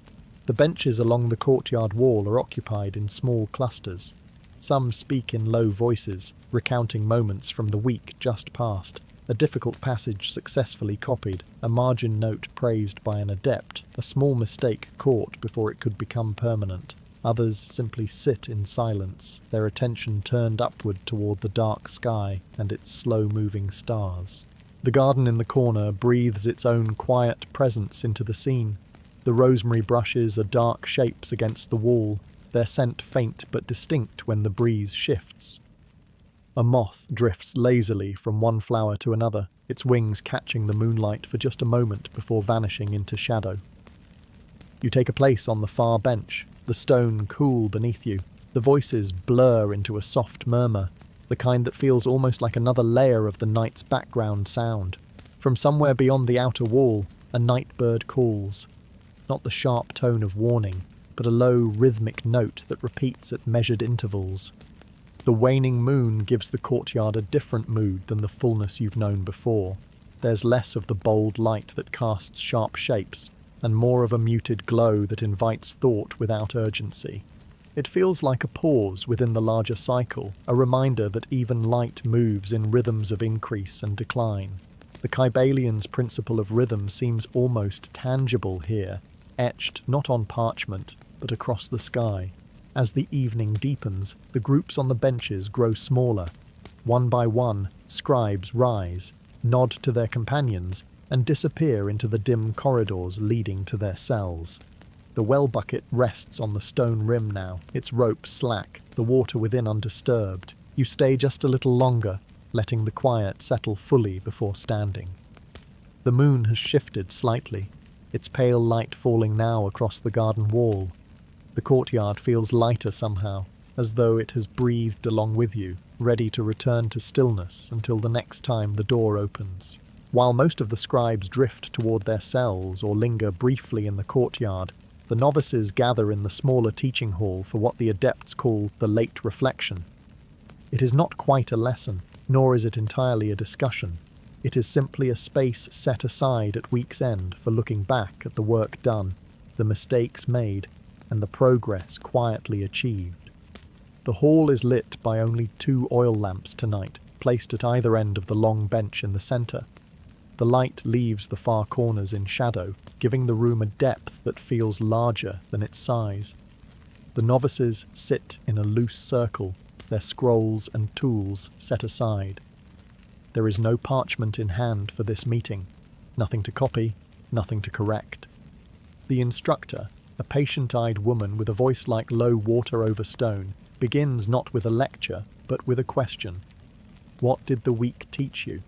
The benches along the courtyard wall are occupied in small clusters. Some speak in low voices, recounting moments from the week just past. A difficult passage successfully copied, a margin note praised by an adept, a small mistake caught before it could become permanent. Others simply sit in silence, their attention turned upward toward the dark sky and its slow-moving stars. The garden in the corner breathes its own quiet presence into the scene. The rosemary brushes are dark shapes against the wall, their scent faint but distinct when the breeze shifts. A moth drifts lazily from one flower to another, its wings catching the moonlight for just a moment before vanishing into shadow. You take a place on the far bench, the stone cool beneath you. The voices blur into a soft murmur, the kind that feels almost like another layer of the night's background sound. From somewhere beyond the outer wall, a night bird calls. Not the sharp tone of warning, but a low rhythmic note that repeats at measured intervals. The waning moon gives the courtyard a different mood than the fullness you've known before. There's less of the bold light that casts sharp shapes, and more of a muted glow that invites thought without urgency. It feels like a pause within the larger cycle, a reminder that even light moves in rhythms of increase and decline. The Kybalion's principle of rhythm seems almost tangible here, etched not on parchment, but across the sky. As the evening deepens, the groups on the benches grow smaller. One by one, scribes rise, nod to their companions, and disappear into the dim corridors leading to their cells. The well bucket rests on the stone rim now, its rope slack, the water within undisturbed. You stay just a little longer, letting the quiet settle fully before standing. The moon has shifted slightly, its pale light falling now across the garden wall. The courtyard feels lighter somehow, as though it has breathed along with you, ready to return to stillness until the next time the door opens. While most of the scribes drift toward their cells or linger briefly in the courtyard, the novices gather in the smaller teaching hall for what the adepts call the late reflection. It is not quite a lesson, nor is it entirely a discussion. It is simply a space set aside at week's end for looking back at the work done, the mistakes made, and the progress quietly achieved. The hall is lit by only 2 oil lamps tonight, placed at either end of the long bench in the centre. The light leaves the far corners in shadow, giving the room a depth that feels larger than its size. The novices sit in a loose circle, their scrolls and tools set aside. There is no parchment in hand for this meeting, nothing to copy, nothing to correct. The instructor, a patient-eyed woman with a voice like low water over stone, begins not with a lecture, but with a question. What did the week teach you?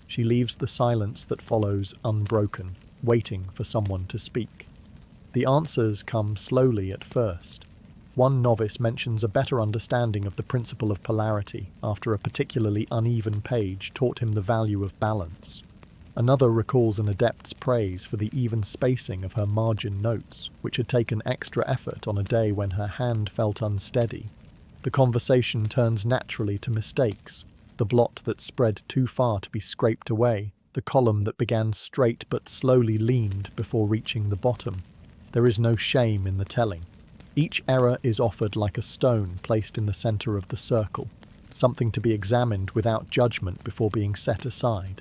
She leaves the silence that follows unbroken, waiting for someone to speak. The answers come slowly at first. One novice mentions a better understanding of the principle of polarity after a particularly uneven page taught him the value of balance. Another recalls an adept's praise for the even spacing of her margin notes, which had taken extra effort on a day when her hand felt unsteady. The conversation turns naturally to mistakes, the blot that spread too far to be scraped away, the column that began straight but slowly leaned before reaching the bottom. There is no shame in the telling. Each error is offered like a stone placed in the centre of the circle, something to be examined without judgment before being set aside.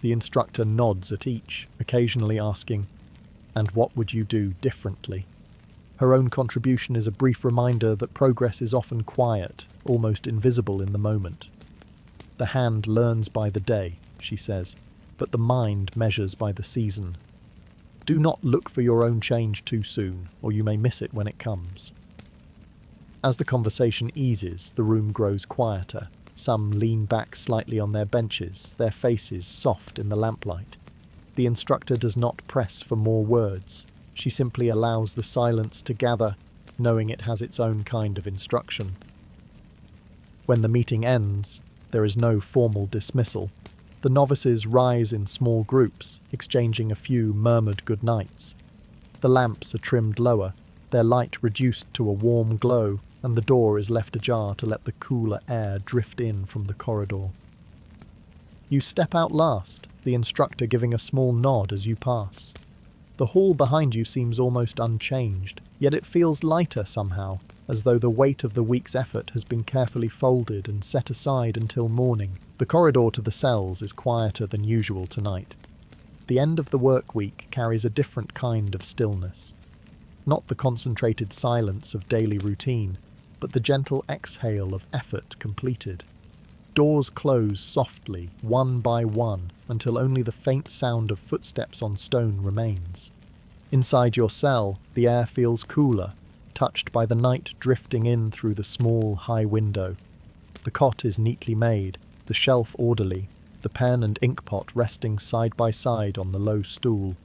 The instructor nods at each, occasionally asking, "And what would you do differently?" Her own contribution is a brief reminder that progress is often quiet, almost invisible in the moment. The hand learns by the day, she says, but the mind measures by the season. Do not look for your own change too soon, or you may miss it when it comes. As the conversation eases, the room grows quieter. Some lean back slightly on their benches, their faces soft in the lamplight. The instructor does not press for more words. She simply allows the silence to gather, knowing it has its own kind of instruction. When the meeting ends, there is no formal dismissal. The novices rise in small groups, exchanging a few murmured good nights. The lamps are trimmed lower, their light reduced to a warm glow, and the door is left ajar to let the cooler air drift in from the corridor. You step out last, the instructor giving a small nod as you pass. The hall behind you seems almost unchanged, yet it feels lighter somehow, as though the weight of the week's effort has been carefully folded and set aside until morning. The corridor to the cells is quieter than usual tonight. The end of the work week carries a different kind of stillness. Not the concentrated silence of daily routine, but the gentle exhale of effort completed. Doors close softly, one by one, until only the faint sound of footsteps on stone remains. Inside your cell, the air feels cooler, touched by the night drifting in through the small, high window. The cot is neatly made, the shelf orderly, the pen and inkpot resting side by side on the low stool.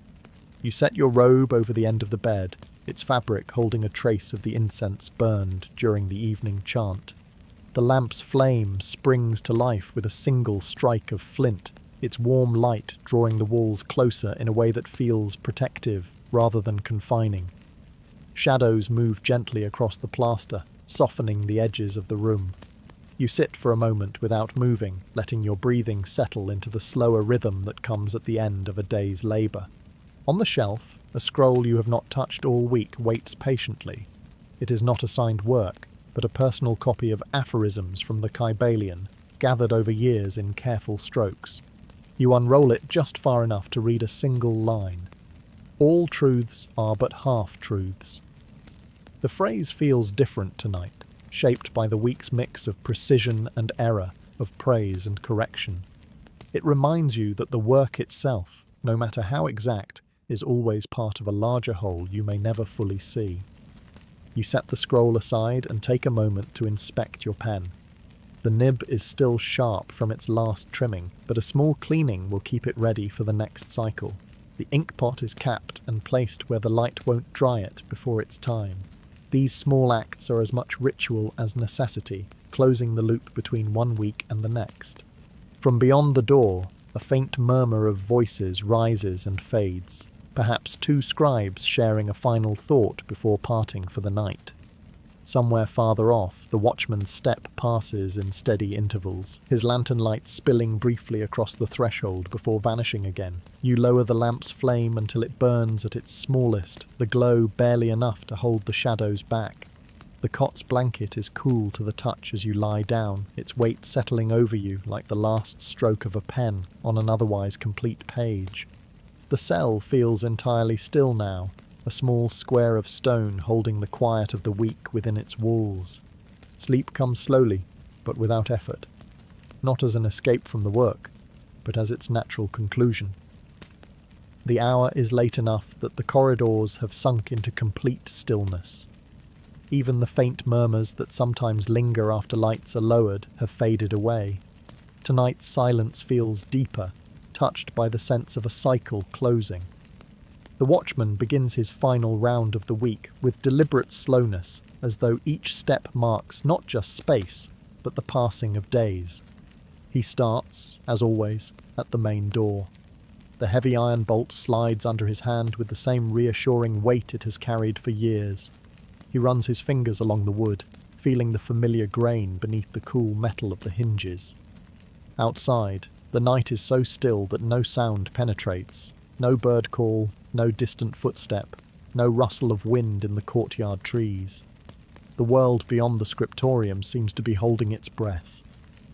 You set your robe over the end of the bed, its fabric holding a trace of the incense burned during the evening chant. The lamp's flame springs to life with a single strike of flint, its warm light drawing the walls closer in a way that feels protective rather than confining. Shadows move gently across the plaster, softening the edges of the room. You sit for a moment without moving, letting your breathing settle into the slower rhythm that comes at the end of a day's labour. On the shelf, a scroll you have not touched all week waits patiently. It is not assigned work, but a personal copy of aphorisms from the Kybalion, gathered over years in careful strokes. You unroll it just far enough to read a single line. All truths are but half-truths. The phrase feels different tonight, shaped by the week's mix of precision and error, of praise and correction. It reminds you that the work itself, no matter how exact, is always part of a larger whole you may never fully see. You set the scroll aside and take a moment to inspect your pen. The nib is still sharp from its last trimming, but a small cleaning will keep it ready for the next cycle. The inkpot is capped and placed where the light won't dry it before its time. These small acts are as much ritual as necessity, closing the loop between one week and the next. From beyond the door, a faint murmur of voices rises and fades, perhaps two scribes sharing a final thought before parting for the night. Somewhere farther off, the watchman's step passes in steady intervals, his lantern light spilling briefly across the threshold before vanishing again. You lower the lamp's flame until it burns at its smallest, the glow barely enough to hold the shadows back. The cot's blanket is cool to the touch as you lie down, its weight settling over you like the last stroke of a pen on an otherwise complete page. The cell feels entirely still now, a small square of stone holding the quiet of the week within its walls. Sleep comes slowly, but without effort, not as an escape from the work, but as its natural conclusion. The hour is late enough that the corridors have sunk into complete stillness. Even the faint murmurs that sometimes linger after lights are lowered have faded away. Tonight's silence feels deeper, touched by the sense of a cycle closing. The watchman begins his final round of the week with deliberate slowness, as though each step marks not just space, but the passing of days. He starts, as always, at the main door. The heavy iron bolt slides under his hand with the same reassuring weight it has carried for years. He runs his fingers along the wood, feeling the familiar grain beneath the cool metal of the hinges. Outside, the night is so still that no sound penetrates. No bird call, no distant footstep, no rustle of wind in the courtyard trees. The world beyond the scriptorium seems to be holding its breath.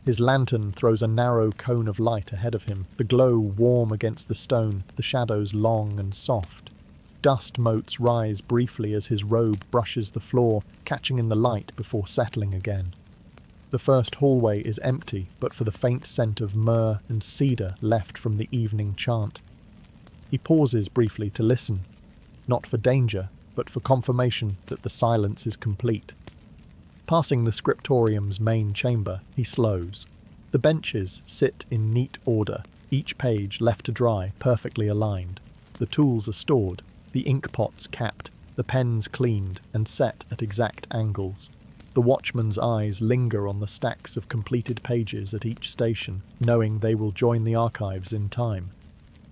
His lantern throws a narrow cone of light ahead of him, the glow warm against the stone, the shadows long and soft. Dust motes rise briefly as his robe brushes the floor, catching in the light before settling again. The first hallway is empty, but for the faint scent of myrrh and cedar left from the evening chant. He pauses briefly to listen, not for danger, but for confirmation that the silence is complete. Passing the scriptorium's main chamber, he slows. The benches sit in neat order, each page left to dry, perfectly aligned. The tools are stored, the ink pots capped, the pens cleaned and set at exact angles. The watchman's eyes linger on the stacks of completed pages at each station, knowing they will join the archives in time.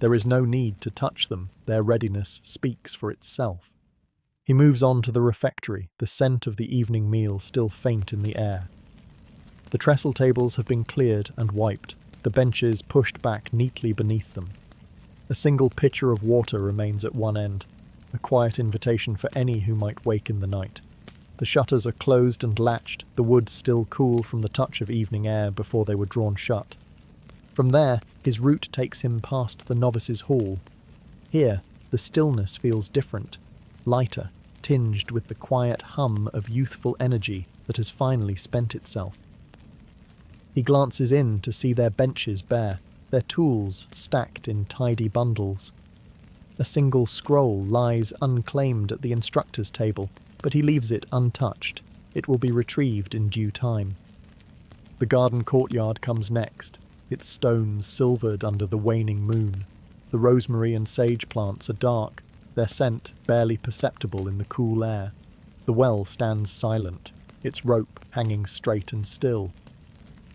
There is no need to touch them, their readiness speaks for itself. He moves on to the refectory, the scent of the evening meal still faint in the air. The trestle tables have been cleared and wiped, the benches pushed back neatly beneath them. A single pitcher of water remains at one end, a quiet invitation for any who might wake in the night. The shutters are closed and latched, the wood still cool from the touch of evening air before they were drawn shut. From there, his route takes him past the novices' hall. Here, the stillness feels different, lighter, tinged with the quiet hum of youthful energy that has finally spent itself. He glances in to see their benches bare, their tools stacked in tidy bundles. A single scroll lies unclaimed at the instructor's table, but he leaves it untouched. It will be retrieved in due time. The garden courtyard comes next, its stones silvered under the waning moon. The rosemary and sage plants are dark, their scent barely perceptible in the cool air. The well stands silent, its rope hanging straight and still.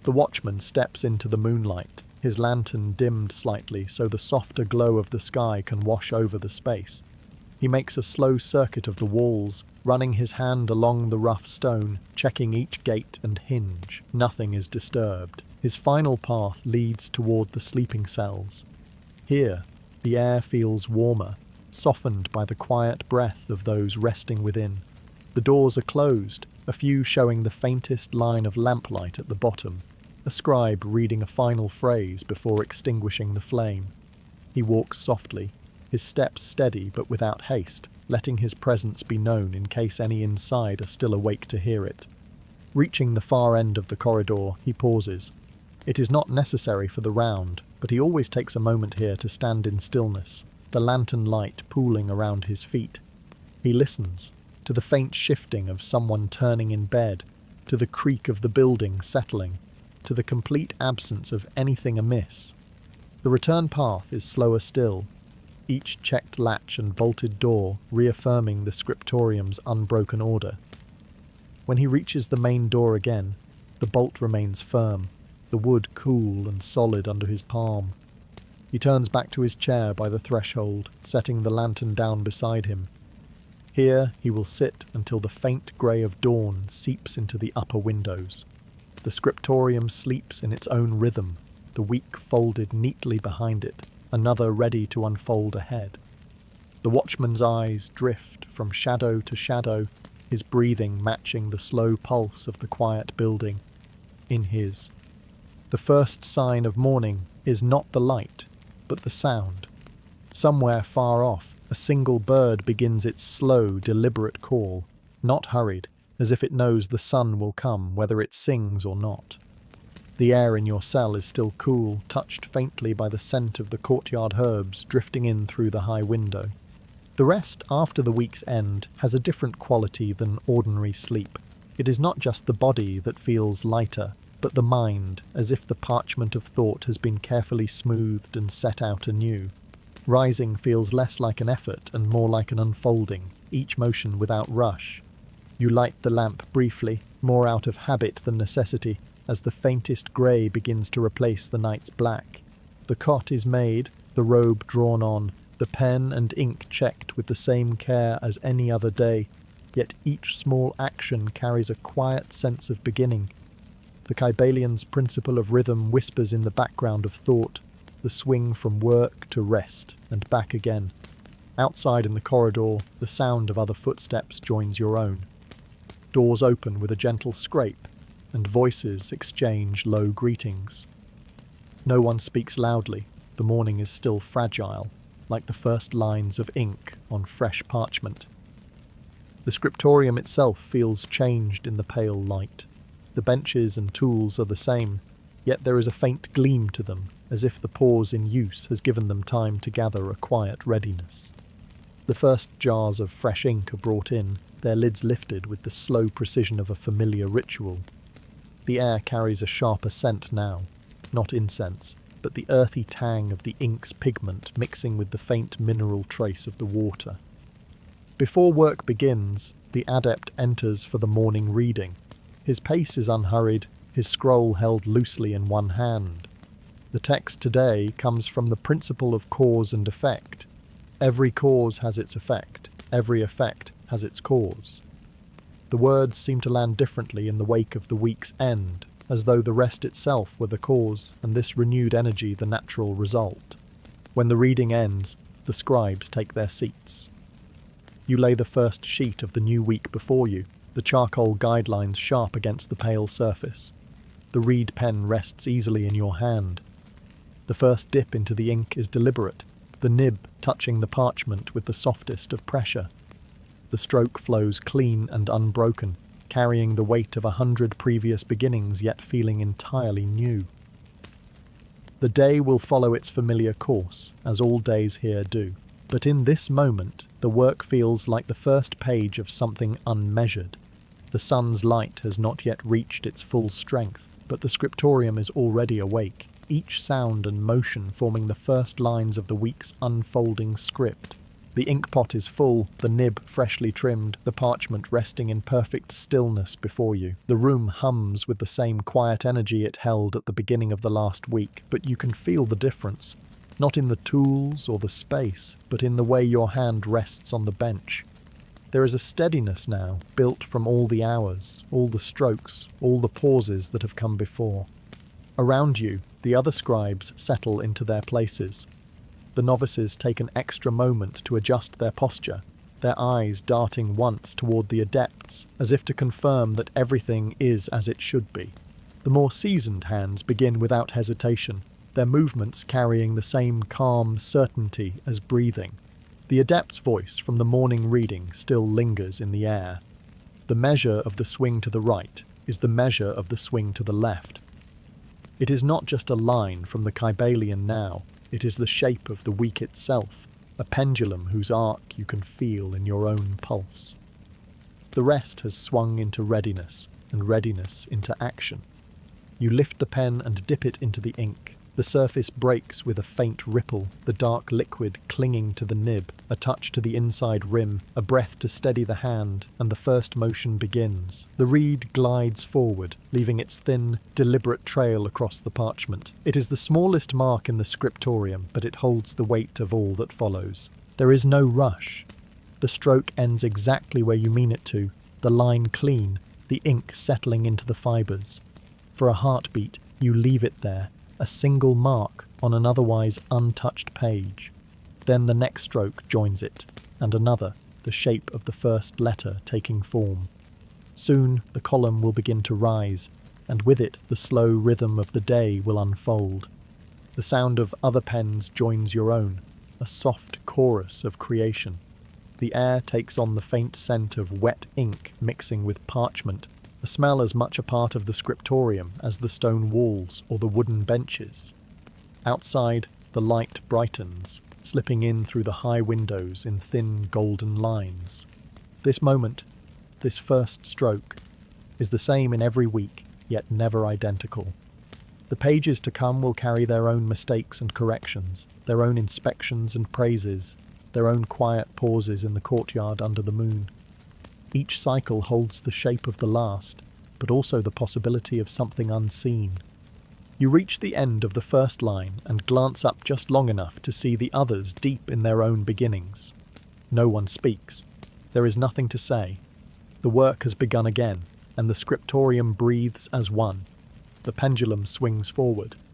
The watchman steps into the moonlight, his lantern dimmed slightly so the softer glow of the sky can wash over the space. He makes a slow circuit of the walls, running his hand along the rough stone, checking each gate and hinge. Nothing is disturbed. His final path leads toward the sleeping cells. Here, the air feels warmer, softened by the quiet breath of those resting within. The doors are closed, a few showing the faintest line of lamplight at the bottom, a scribe reading a final phrase before extinguishing the flame. He walks softly, his steps steady but without haste, letting his presence be known in case any inside are still awake to hear it. Reaching the far end of the corridor, he pauses. It is not necessary for the round, but he always takes a moment here to stand in stillness, the lantern light pooling around his feet. He listens, to the faint shifting of someone turning in bed, to the creak of the building settling, to the complete absence of anything amiss. The return path is slower still, each checked latch and bolted door reaffirming the scriptorium's unbroken order. When he reaches the main door again, the bolt remains firm, the wood cool and solid under his palm. He turns back to his chair by the threshold, setting the lantern down beside him. Here he will sit until the faint grey of dawn seeps into the upper windows. The scriptorium sleeps in its own rhythm, the week folded neatly behind it, another ready to unfold ahead. The watchman's eyes drift from shadow to shadow, his breathing matching the slow pulse of the quiet building. In his. The first sign of morning is not the light, but the sound. Somewhere far off, a single bird begins its slow, deliberate call, not hurried, as if it knows the sun will come whether it sings or not. The air in your cell is still cool, touched faintly by the scent of the courtyard herbs drifting in through the high window. The rest after the week's end has a different quality than ordinary sleep. It is not just the body that feels lighter, but the mind, as if the parchment of thought has been carefully smoothed and set out anew. Rising feels less like an effort and more like an unfolding, each motion without rush. You light the lamp briefly, more out of habit than necessity, as the faintest grey begins to replace the night's black. The cot is made, the robe drawn on, the pen and ink checked with the same care as any other day, yet each small action carries a quiet sense of beginning. The Kybalion's principle of rhythm whispers in the background of thought, the swing from work to rest and back again. Outside in the corridor, the sound of other footsteps joins your own. Doors open with a gentle scrape, and voices exchange low greetings. No one speaks loudly, the morning is still fragile. like the first lines of ink on fresh parchment. The scriptorium itself feels changed in the pale light. The benches and tools are the same, yet there is a faint gleam to them, as if the pause in use has given them time to gather a quiet readiness. The first jars of fresh ink are brought in, their lids lifted with the slow precision of a familiar ritual. The air carries a sharper scent now, not incense, but the earthy tang of the ink's pigment mixing with the faint mineral trace of the water. Before work begins, the adept enters for the morning reading. His pace is unhurried, his scroll held loosely in one hand. The text today comes from the principle of cause and effect. Every cause has its effect, every effect has its cause. The words seem to land differently in the wake of the week's end, as though the rest itself were the cause and this renewed energy the natural result. When the reading ends, the scribes take their seats. You lay the first sheet of the new week before you, the charcoal guidelines sharp against the pale surface. The reed pen rests easily in your hand. The first dip into the ink is deliberate, the nib touching the parchment with the softest of pressure. The stroke flows clean and unbroken, carrying the weight of 100 previous beginnings yet feeling entirely new. The day will follow its familiar course, as all days here do. But in this moment, the work feels like the first page of something unmeasured. The sun's light has not yet reached its full strength, but the scriptorium is already awake, each sound and motion forming the first lines of the week's unfolding script. The inkpot is full, the nib freshly trimmed, the parchment resting in perfect stillness before you. The room hums with the same quiet energy it held at the beginning of the last week, but you can feel the difference. Not in the tools or the space, but in the way your hand rests on the bench. There is a steadiness now, built from all the hours, all the strokes, all the pauses that have come before. Around you, the other scribes settle into their places. The novices take an extra moment to adjust their posture, their eyes darting once toward the adepts, as if to confirm that everything is as it should be. The more seasoned hands begin without hesitation, their movements carrying the same calm certainty as breathing. The adept's voice from the morning reading still lingers in the air. The measure of the swing to the right is the measure of the swing to the left. It is not just a line from the Kybalion now, it is the shape of the week itself, a pendulum whose arc you can feel in your own pulse. The rest has swung into readiness, and readiness into action. You lift the pen and dip it into the ink. The surface breaks with a faint ripple, the dark liquid clinging to the nib, a touch to the inside rim, a breath to steady the hand, and the first motion begins. The reed glides forward, leaving its thin, deliberate trail across the parchment. It is the smallest mark in the scriptorium, but it holds the weight of all that follows. There is no rush. The stroke ends exactly where you mean it to, the line clean, the ink settling into the fibres. For a heartbeat, you leave it there, a single mark on an otherwise untouched page. Then the next stroke joins it, and another, the shape of the first letter taking form. Soon the column will begin to rise, and with it the slow rhythm of the day will unfold. The sound of other pens joins your own, a soft chorus of creation. The air takes on the faint scent of wet ink mixing with parchment, a smell as much a part of the scriptorium as the stone walls or the wooden benches. Outside, the light brightens, slipping in through the high windows in thin golden lines. This moment, this first stroke, is the same in every week, yet never identical. The pages to come will carry their own mistakes and corrections, their own inspections and praises, their own quiet pauses in the courtyard under the moon. Each cycle holds the shape of the last, but also the possibility of something unseen. You reach the end of the first line and glance up just long enough to see the others deep in their own beginnings. No one speaks. There is nothing to say. The work has begun again, and the scriptorium breathes as one. The pendulum swings forward,